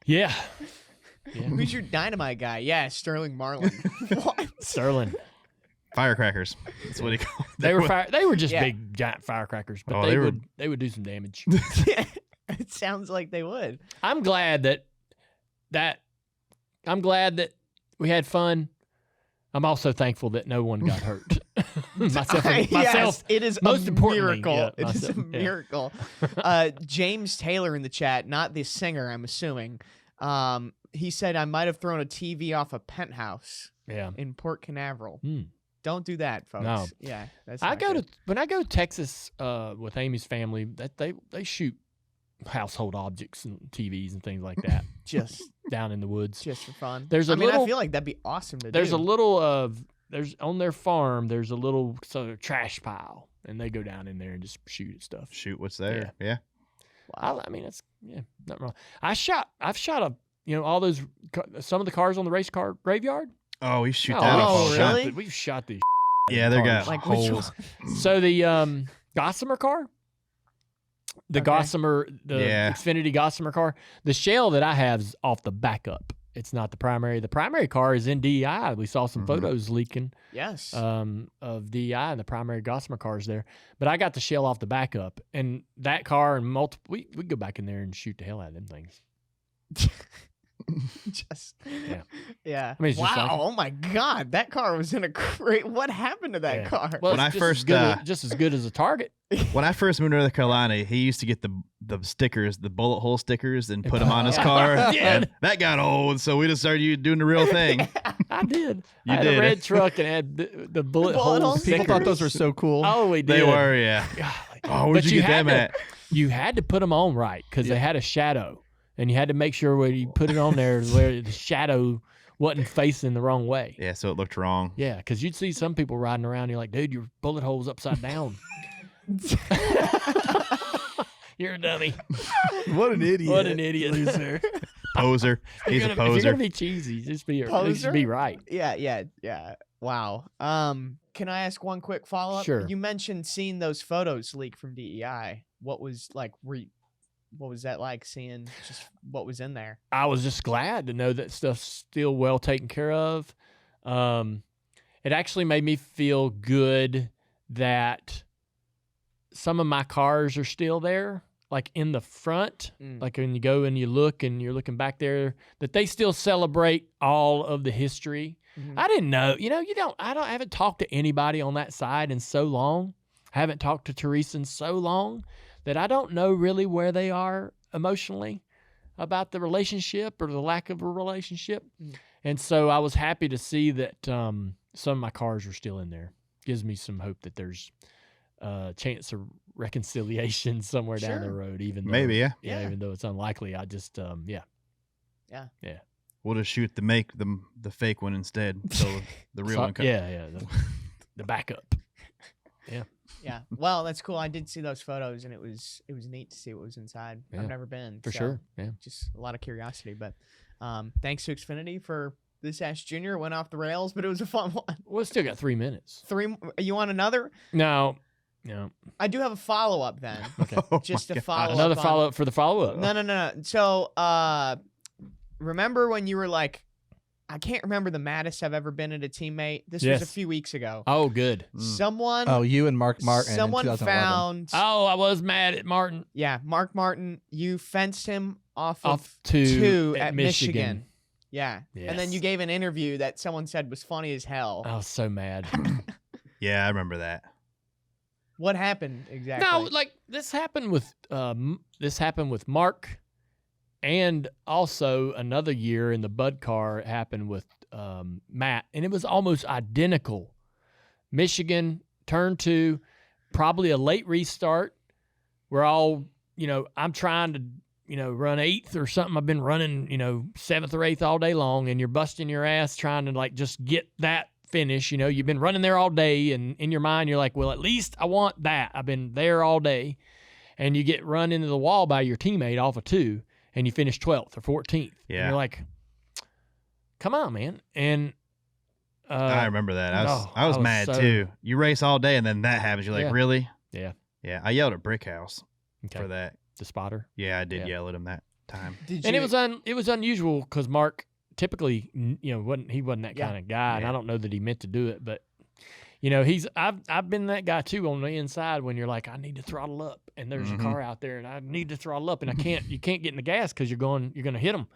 Yeah. Yeah. Who's your dynamite guy? Yeah, Sterling Marlin. What? Sterling. firecrackers. That's what he called. They were just Yeah. big giant firecrackers, but Oh, they would do some damage. It sounds like they would. I'm glad that we had fun. I'm also thankful that no one got hurt. myself, Yes, it is most a importantly, miracle. yeah, It is a myself, yeah. miracle. James Taylor in the chat, not the singer, I'm assuming. He said I might have thrown a TV off a penthouse Yeah. in Port Canaveral. Hmm. Don't do that, folks. No. Yeah, that's. I not go good. when I go to Texas with Amy's family. That they shoot household objects and TVs and things like that just down in the woods. just for fun. There's a I mean, little- I feel like that'd be awesome to There's do. a little there's on their farm. There's a little sort of trash pile, and they go down in there and just shoot at stuff. Shoot what's there. Yeah. I mean, it's nothing wrong. I've shot all those some of the cars on the race car graveyard. Oh, we shoot Oh, that we've off. really? shot we've shot these. Yeah, they got cars. Like which holes. So the Gossamer car, the Okay. Gossamer, the Yeah. Xfinity Gossamer car, the shell that I have is off the backup. It's not the primary. The primary car is in DEI. We saw some photos leaking Yes. of DEI, and the primary Gossamer car is there. But I got the shell off the backup, and that car and multiple. We go back in there and shoot the hell out of them things. Just Yeah. I mean, it's wow. just like- Oh my God, that car was in a great. What happened to that Yeah. car? Well, When it's I just first, as good just as good as a Target. When I first moved to North Carolina, he used to get the stickers, the bullet hole stickers, and put them on his car. I did. And that got old, so we just started doing the real thing. I did. You I had did. a red truck and had the bullet bullet hole holes. People stickers. thought those were so cool. Oh, we did. They were, yeah. Golly. Oh, where'd But you get had them to- at? You had to put them on right because they had a shadow, and you had to make sure where you put it on there where the shadow wasn't facing the wrong way. Yeah, so it looked wrong. Yeah, because you'd see some people riding around. And you're like, dude, your bullet hole's upside down. You're a dummy. What an idiot. What an idiot. Loser. Poser. He's a If you're poser. gonna be cheesy, just be Poser? right. Yeah. Wow. Can I ask one quick follow up? Sure. You mentioned seeing those photos leak from DEI. What was like? What was that like? Seeing just what was in there? I was just glad to know that stuff's still well taken care of. It actually made me feel good that some of my cars are still there, like in the front. Like when you go and you look and you're looking back there, that they still celebrate all of the history. Mhm. I didn't know. I haven't talked to anybody on that side in so long. I haven't talked to Teresa in so long that I don't know really where they are emotionally about the relationship or the lack of a relationship. And so I was happy to see that some of my cars are still in there. Gives me some hope that there's a chance of reconciliation somewhere down the Sure. road, even though, Maybe, yeah. Yeah. even though it's unlikely. I just We'll just shoot the fake one instead. So the real one comes. the backup. Yeah. Well, that's cool. I did see those photos, and it was neat to see what was inside. Yeah, I've never been For so sure. Yeah. Just a lot of curiosity. But thanks to Xfinity for this Ask Junior. It went off the rails, but it was a fun one. Well, it's still got 3 minutes. You want another? No. I do have a follow up then. Okay. Oh Just my to God. follow Another up on- follow up for the follow up. No. So, remember when you were like, I can't remember the maddest I've ever been at a teammate. This was a Yes. few weeks ago. Oh, good. Someone, Oh, you and Mark Martin. in someone 2011. found. Oh, I was mad at Martin. Yeah, Mark Martin. You fenced him off of Off two at Michigan. Yeah, and then Yes. you gave an interview that someone said was funny as hell. I was so mad. Yeah, I remember that. What happened exactly? No, like this happened with Mark, and also another year in the Bud car it happened with Matt, and it was almost identical. Michigan turn 2, probably a late restart. We're all, I'm trying to, run 8th or something. I've been running, 7th or 8th all day long, and you're busting your ass trying to like just get that finish. You've been running there all day, and in your mind you're like, well, at least I want that. I've been there all day, and you get run into the wall by your teammate off of 2, and you finish 12th or 14th. Yeah. And you're like, come on, man. And I remember that. I was I was mad so- too. You race all day and then that happens. You're like, Yeah. really? Yeah. Yeah. I yelled at Brickhouse okay, for that. the spotter. Yeah, I did Yeah. yell at him that time. Did And you- it was unusual because Mark typically, wasn't that Yeah. kind of guy, and Yeah. I don't know that he meant to do it, but I've been that guy too on the inside when you're like, I need to throttle up, and there's Mhm. a car out there, and I need to throttle up, and you can't get in the gas because you're gonna hit them,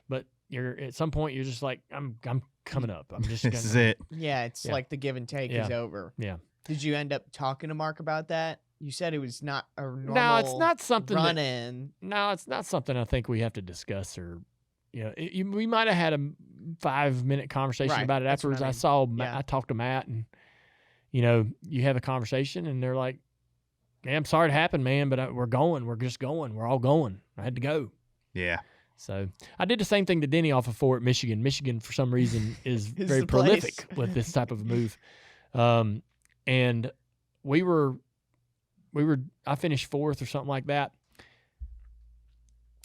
but you're at some point you're just like, I'm coming up, I'm just This is gonna. it. Yeah, it's Yeah. like the give and take is over. Yeah. Did you end up talking to Mark about that? You said it was not a normal No, it's not something that- run in. No, it's not something I think we have to discuss or. We might have had a 5-minute conversation Right, about it that's what afterwards. I I mean. saw Matt, Yeah. I talked to Matt, and you have a conversation, and they're like, "Man, I'm sorry it happened, man, but we're going. We're just going. We're all going. I had to go." Yeah. So I did the same thing to Denny off of 4 at Michigan. Michigan, for some reason, is very the prolific place. with this type of move. And we were I finished 4th or something like that.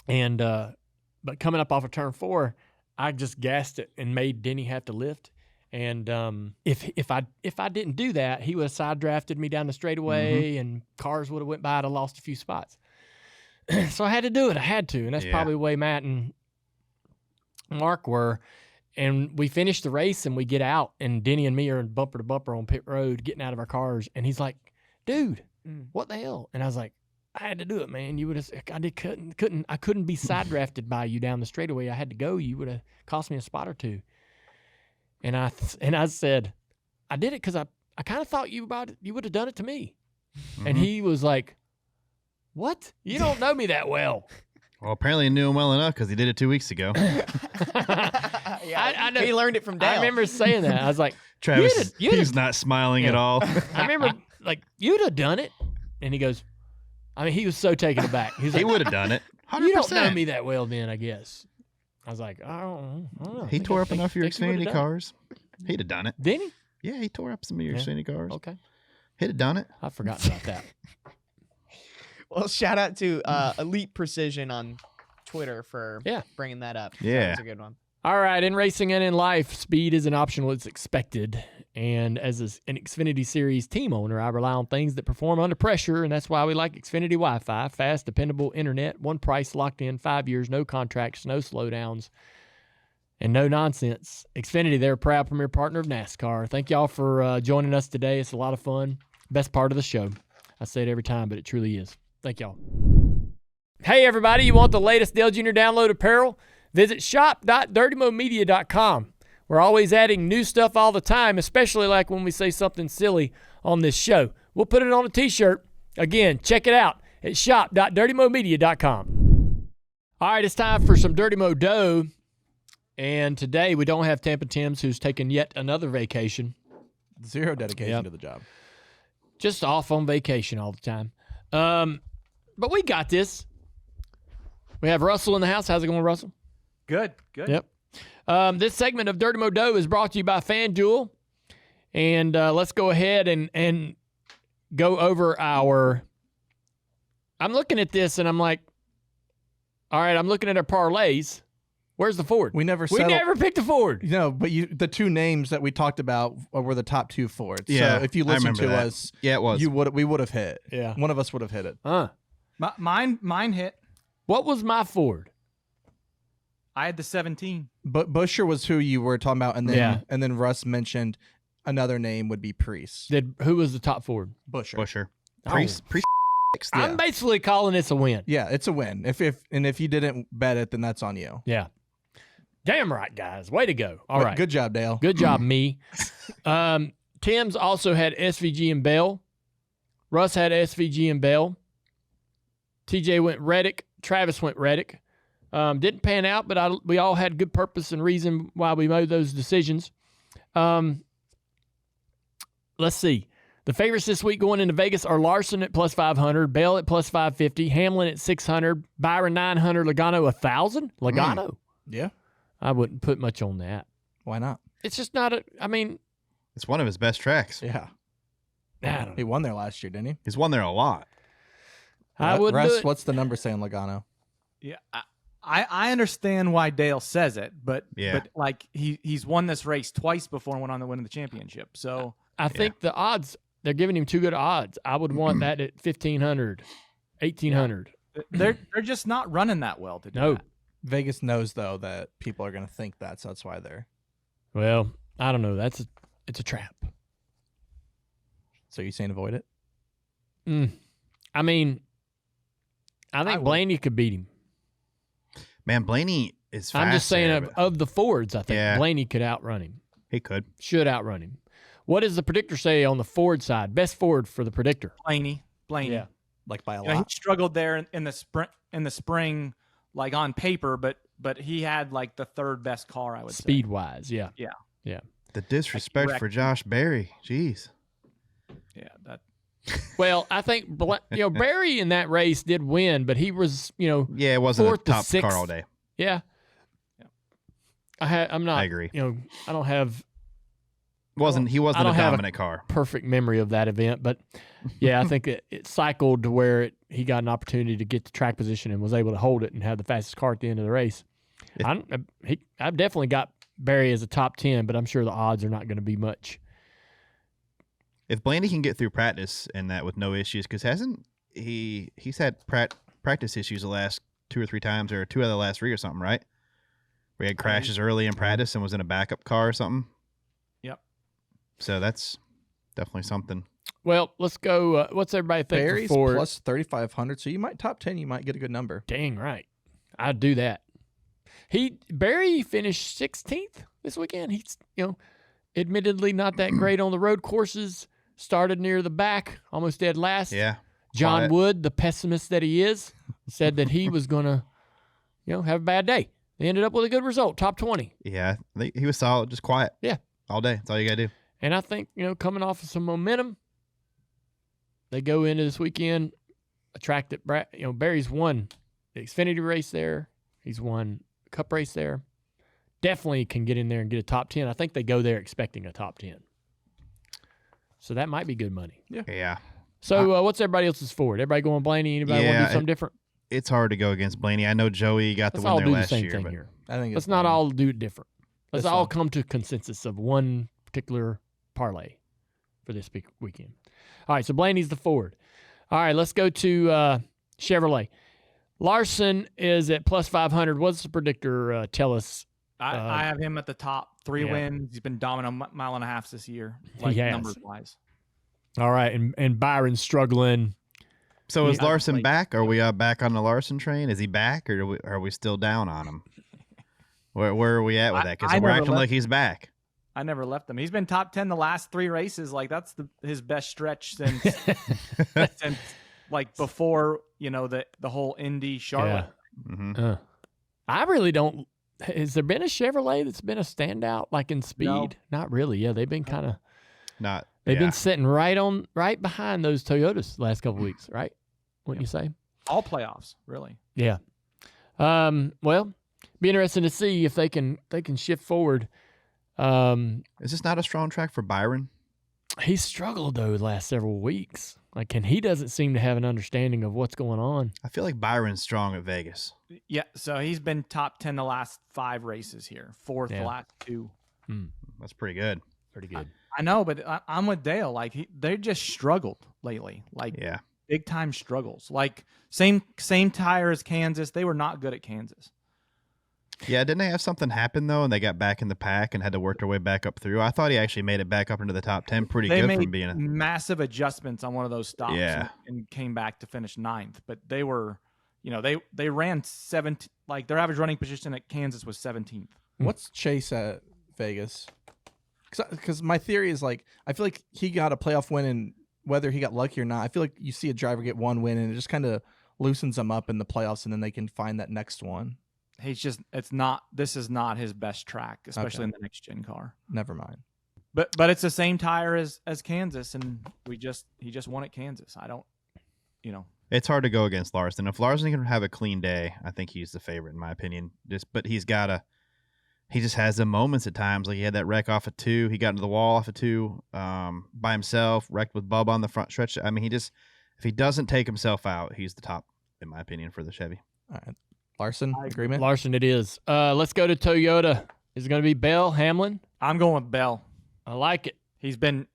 And but coming up off of turn 4, I just gassed it and made Denny have to lift. And if I didn't do that, he would have side drafted me down the straightaway, and cars would have went by. I'd have lost a few spots. So I had to do it. I had to, and that's probably the way Matt and Mark were. And we finished the race, and we get out, and Denny and me are bumper to bumper on pit road, getting out of our cars. And he's like, "Dude, what the hell?" And I was like, "I had to do it, man. You would have. I couldn't be side drafted by you down the straightaway. I had to go. You would have cost me a spot or two." And I said, "I did it because I kind of thought you would have done it to me." And he was like, "What? You don't know me that well." Well, apparently I knew him well enough because he did it 2 weeks ago. I know. He learned it from Dale. I remember saying that. I was like, Travis, he's not smiling at all. I remember, like, you'd have done it. And he goes, I mean, he was so taken aback. He would have done it. 100%. You don't know me that well then, I guess. I was like, I don't know. He tore up enough of your Xfinity cars. He'd have done it. Didn't he? Yeah, he tore up some of your Xfinity cars. Okay. He'd have done it. I forgot about that. Well, shout out to Elite Precision on Twitter for bringing that up. Yeah. That's a good one. All right, in racing and in life, speed isn't optional, it's expected. And as an Xfinity Series team owner, I rely on things that perform under pressure, and that's why we like Xfinity Wi-Fi. Fast, dependable internet, one price, locked in, 5 years, no contracts, no slowdowns, and no nonsense. Xfinity, they're a proud premier partner of NASCAR. Thank y'all for joining us today. It's a lot of fun. Best part of the show. I say it every time, but it truly is. Thank y'all. Hey, everybody, you want the latest Dale Jr. download apparel? Visit shop.dirtymomedia.com. We're always adding new stuff all the time, especially like when we say something silly on this show. We'll put it on a t-shirt. Again, check it out at shop.dirtymomedia.com. All right, it's time for some Dirty Mo Dough. And today we don't have Tampa Tim's, who's taken yet another vacation. Zero dedication to the job. Just off on vacation all the time. But we got this. We have Russell in the house. How's it going, Russell? Good. Yep. This segment of Dirty Mo Dough is brought to you by FanDuel. And let's go ahead and go over our... I'm looking at this, and I'm like, all right, I'm looking at our parlays. Where's the Ford? We never picked a Ford. No, but the two names that we talked about were the top two Fords. Yeah, so if you listen to that. us, it was. we would have hit. Yeah. One of us would have hit it. Mine hit. What was my Ford? I had the 17. But Busher was who you were talking about, and then Russ mentioned another name would be Priest. Who was the top Ford? Busher. Priest. I'm basically calling this a win. Yeah, it's a win. If you didn't bet it, then that's on you. Yeah. Damn right, guys. Way to go. All right. Good job, Dale. Good job, me. Tim's also had SVG and Bell. Russ had SVG and Bell. TJ went Reddick. Travis went Reddick. Didn't pan out, but we all had good purpose and reason why we made those decisions. Let's see. The favorites this week going into Vegas are Larson at plus 500, Bell at plus 550, Hamlin at 600, Byron 900, Logano 1,000. Logano. Yeah. I wouldn't put much on that. Why not? It's just not It's one of his best tracks. Yeah. I don't know. He won there last year, didn't he? He's won there a lot. I wouldn't Russ, do it. what's the number saying Logano? Yeah, I understand why Dale says it, but Yeah. but like he's won this race twice before and went on to win the championship. So I think the odds, they're giving him too good odds. I would want that at 1,500, 1,800. they're just not running that well to do No. that. Vegas knows though that people are going to think that, so that's why they're. Well, I don't know. It's a trap. So you saying avoid it? I mean, I think would. Blaney could beat him. Man, Blaney is fast. I'm just saying there, of the Fords, I think Yeah. Blaney could outrun him. He could. Should outrun him. What does the predictor say on the Ford side? Best Ford for the predictor. Blaney. Yeah. Like by a You know, he lot. struggled there in the spring, like on paper, but he had like the third best car, I would say. Speed wise, yeah. Yeah. The disrespect Like, for Josh Berry. Jeez. Yeah, that. Well, I think Barry in that race did win, but he was Yeah, it wasn't Fourth a to top sixth. car all day. yeah. Yeah. I'm not. I agree. I don't have He wasn't I don't a have dominant car. Perfect memory of that event, but yeah, I think it cycled to where he got an opportunity to get the track position and was able to hold it and have the fastest car at the end of the race. I've definitely got Barry as a top 10, but I'm sure the odds are not going to be much. If Blaney can get through practice and that with no issues, because he's had practice issues the last 2 or 3 times, or 2 out of the last 3 or something, right? Where he had crashes early in practice and was in a backup car or something. Yep. So that's definitely something. Well, let's go. What's everybody think? Barry's for plus 3,500, so you might top 10. You might get a good number. Dang right, I'd do that. Barry finished 16th this weekend. He's admittedly not that great on the road courses. Started near the back, almost dead last. Yeah. John Wood, the pessimist that he is, said that he was gonna, have a bad day. They ended up with a good result, top 20. Yeah, he was solid, just quiet. Yeah, all day. That's all you gotta do. And I think coming off of some momentum, they go into this weekend a track that Barry's won the Xfinity race there. He's won a Cup race there. Definitely can get in there and get a top 10. I think they go there expecting a top 10. So that might be good money. Yeah. So what's everybody else's forward? Everybody going Blaney? Anybody want to do something different? It's hard to go against Blaney. I know Joey got Let's the all win do there the last same year. thing But here. I think Let's not all do it different. Let's This all one. come to a consensus of one particular parlay for this weekend. All right, so Blaney's the forward. All right, let's go to Chevrolet. Larson is at plus 500. What's the predictor tell us? I have him at the top. 3 yeah. wins. He's been dominant mile and a half this year, He has. numbers wise. All right, and Byron's struggling. So is Yeah. Larson Like- back? Are we back on the Larson train? Is he back, or are we still down on him? Where are we at with that? Because I we're never acting left- like he's back. I never left him. He's been top 10 the last 3 races. Like that's his best stretch since since like before the whole Indy Charlotte. Mm-hmm. I really don't. Has there been a Chevrolet that's been a standout like in speed? No. Not really. Yeah, they've been kind of. Not. They've yeah. been sitting right behind those Toyotas the last couple of weeks, right? Wouldn't you say? All playoffs, really. Yeah. Well, be interesting to see if they can shift forward. Is this not a strong track for Byron? He's struggled though the last several weeks. And he doesn't seem to have an understanding of what's going on. I feel like Byron's strong at Vegas. Yeah, so he's been top 10 the last 5 races here. 4th the last 2. That's pretty good. Pretty good. I know, but I'm with Dale. Like they just struggled lately. Like Yeah. big time struggles. Like same tire as Kansas. They were not good at Kansas. Yeah, didn't they have something happen though, and they got back in the pack and had to work their way back up through? I thought he actually made it back up into the top 10 pretty They good made from being a massive adjustments on one of those stops Yeah. and came back to finish 9th. But they were, they ran 17. Like their average running position at Kansas was 17th. What's Chase at Vegas? Because my theory is I feel like he got a playoff win, and whether he got lucky or not, I feel like you see a driver get one win and it just kind of loosens them up in the playoffs, and then they can find that next one. This is not his best track, especially in the next gen car. Never mind. But it's the same tire as Kansas, and he just won at Kansas. I don't, It's hard to go against Larson. If Larson can have a clean day, I think he's the favorite in my opinion. But he just has the moments at times. Like he had that wreck off of 2. He got into the wall off of 2 by himself, wrecked with Bubba on the front stretch. I mean, if he doesn't take himself out, he's the top, in my opinion, for the Chevy. All right. Larson, agreement? Larson it is. Let's go to Toyota. Is it going to be Bell, Hamlin? I'm going with Bell. I like it. He's been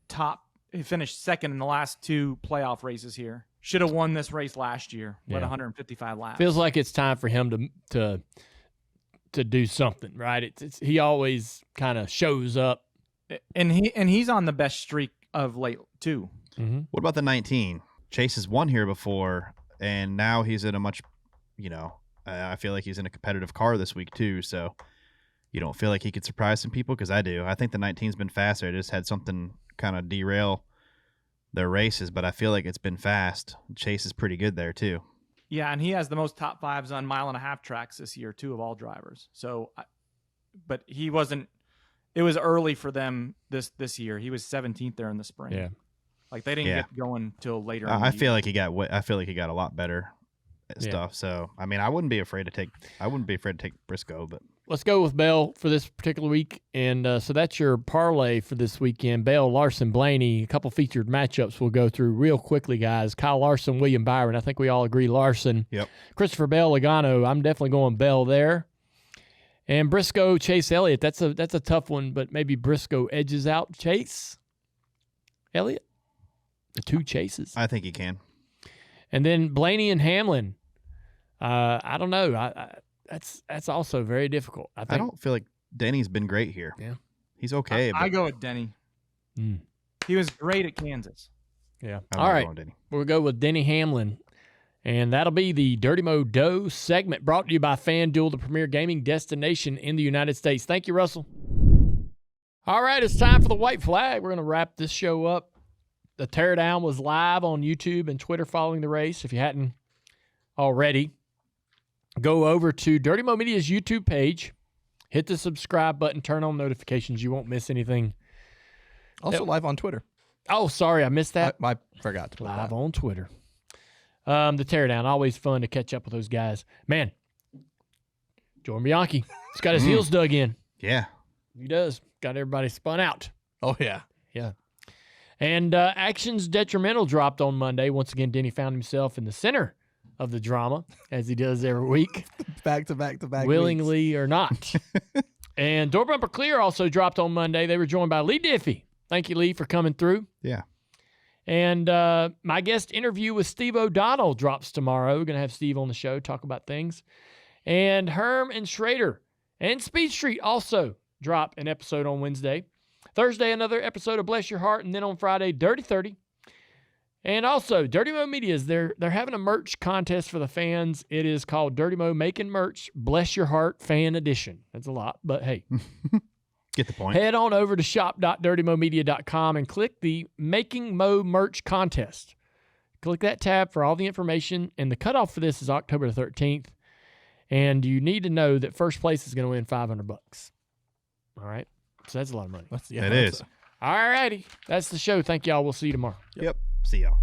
top. He finished 2nd in the last 2 playoff races here. Should have won this race last year. Led 155 laps. Feels like it's time for him to do something, right? He always kind of shows up, and he's on the best streak of late too. Mm-hmm. What about the 19? Chase has won here before, and now he's in a much, I feel like he's in a competitive car this week too. So you don't feel like he could surprise some people? Because I do. I think the 19's been faster. I just had something kind of derail their races, but I feel like it's been fast. Chase is pretty good there too. Yeah, and he has the most top 5s on mile and a half tracks this year too of all drivers. So, but he wasn't. It was early for them this year. He was 17th there in the spring. Yeah, like they didn't get going till later. I feel like he got a lot better at stuff. So I mean, I wouldn't be afraid to take Briscoe, but let's go with Bell for this particular week. And so that's your parlay for this weekend. Bell, Larson, Blaney, a couple featured matchups we'll go through real quickly, guys. Kyle Larson, William Byron. I think we all agree Larson. Yep. Christopher Bell, Logano. I'm definitely going Bell there. And Briscoe, Chase Elliott. That's a tough one, but maybe Briscoe edges out Chase Elliott. The two Chases. I think he can. And then Blaney and Hamlin. I don't know. That's also very difficult. I think. I don't feel like Denny's been great here. Yeah. He's okay. I go with Denny. He was great at Kansas. Yeah. I'm All not right. going Denny. We'll go with Denny Hamlin. And that'll be the Dirty Mo Doe segment brought to you by FanDuel, the premier gaming destination in the United States. Thank you, Russell. All right, it's time for the white flag. We're going to wrap this show up. The teardown was live on YouTube and Twitter following the race. If you hadn't already, go over to Dirty Mo Media's YouTube page, hit the subscribe button, turn on notifications. You won't miss anything. Also live on Twitter. Oh, sorry, I missed that. I forgot to put Live that. on Twitter. The teardown, always fun to catch up with those guys. Man, Jordan Bianchi, he's got his heels dug in. Yeah. He does. Got everybody spun out. Oh, yeah. Yeah. And Actions Detrimental dropped on Monday. Once again, Denny found himself in the center of the drama, as he does every week. Back to back to back. Willingly or not. And Door Bumper Clear also dropped on Monday. They were joined by Lee Diffie. Thank you, Lee, for coming through. Yeah. And my guest interview with Steve O'Donnell drops tomorrow. We're going to have Steve on the show, talk about things. And Herm and Schrader and Speed Street also drop an episode on Wednesday. Thursday, another episode of Bless Your Heart. And then on Friday, Dirty 30. And also, Dirty Mo Media's, they're having a merch contest for the fans. It is called Dirty Mo Making Merch Bless Your Heart Fan Edition. That's a lot, but hey. Get the point. Head on over to shop.dirtymomedia.com and click the Making Mo Merch Contest. Click that tab for all the information, and the cutoff for this is October the 13th. And you need to know that first place is going to win $500. All right? So that's a lot of money. It is. All righty. That's the show. Thank y'all. We'll see you tomorrow. Yep. See y'all.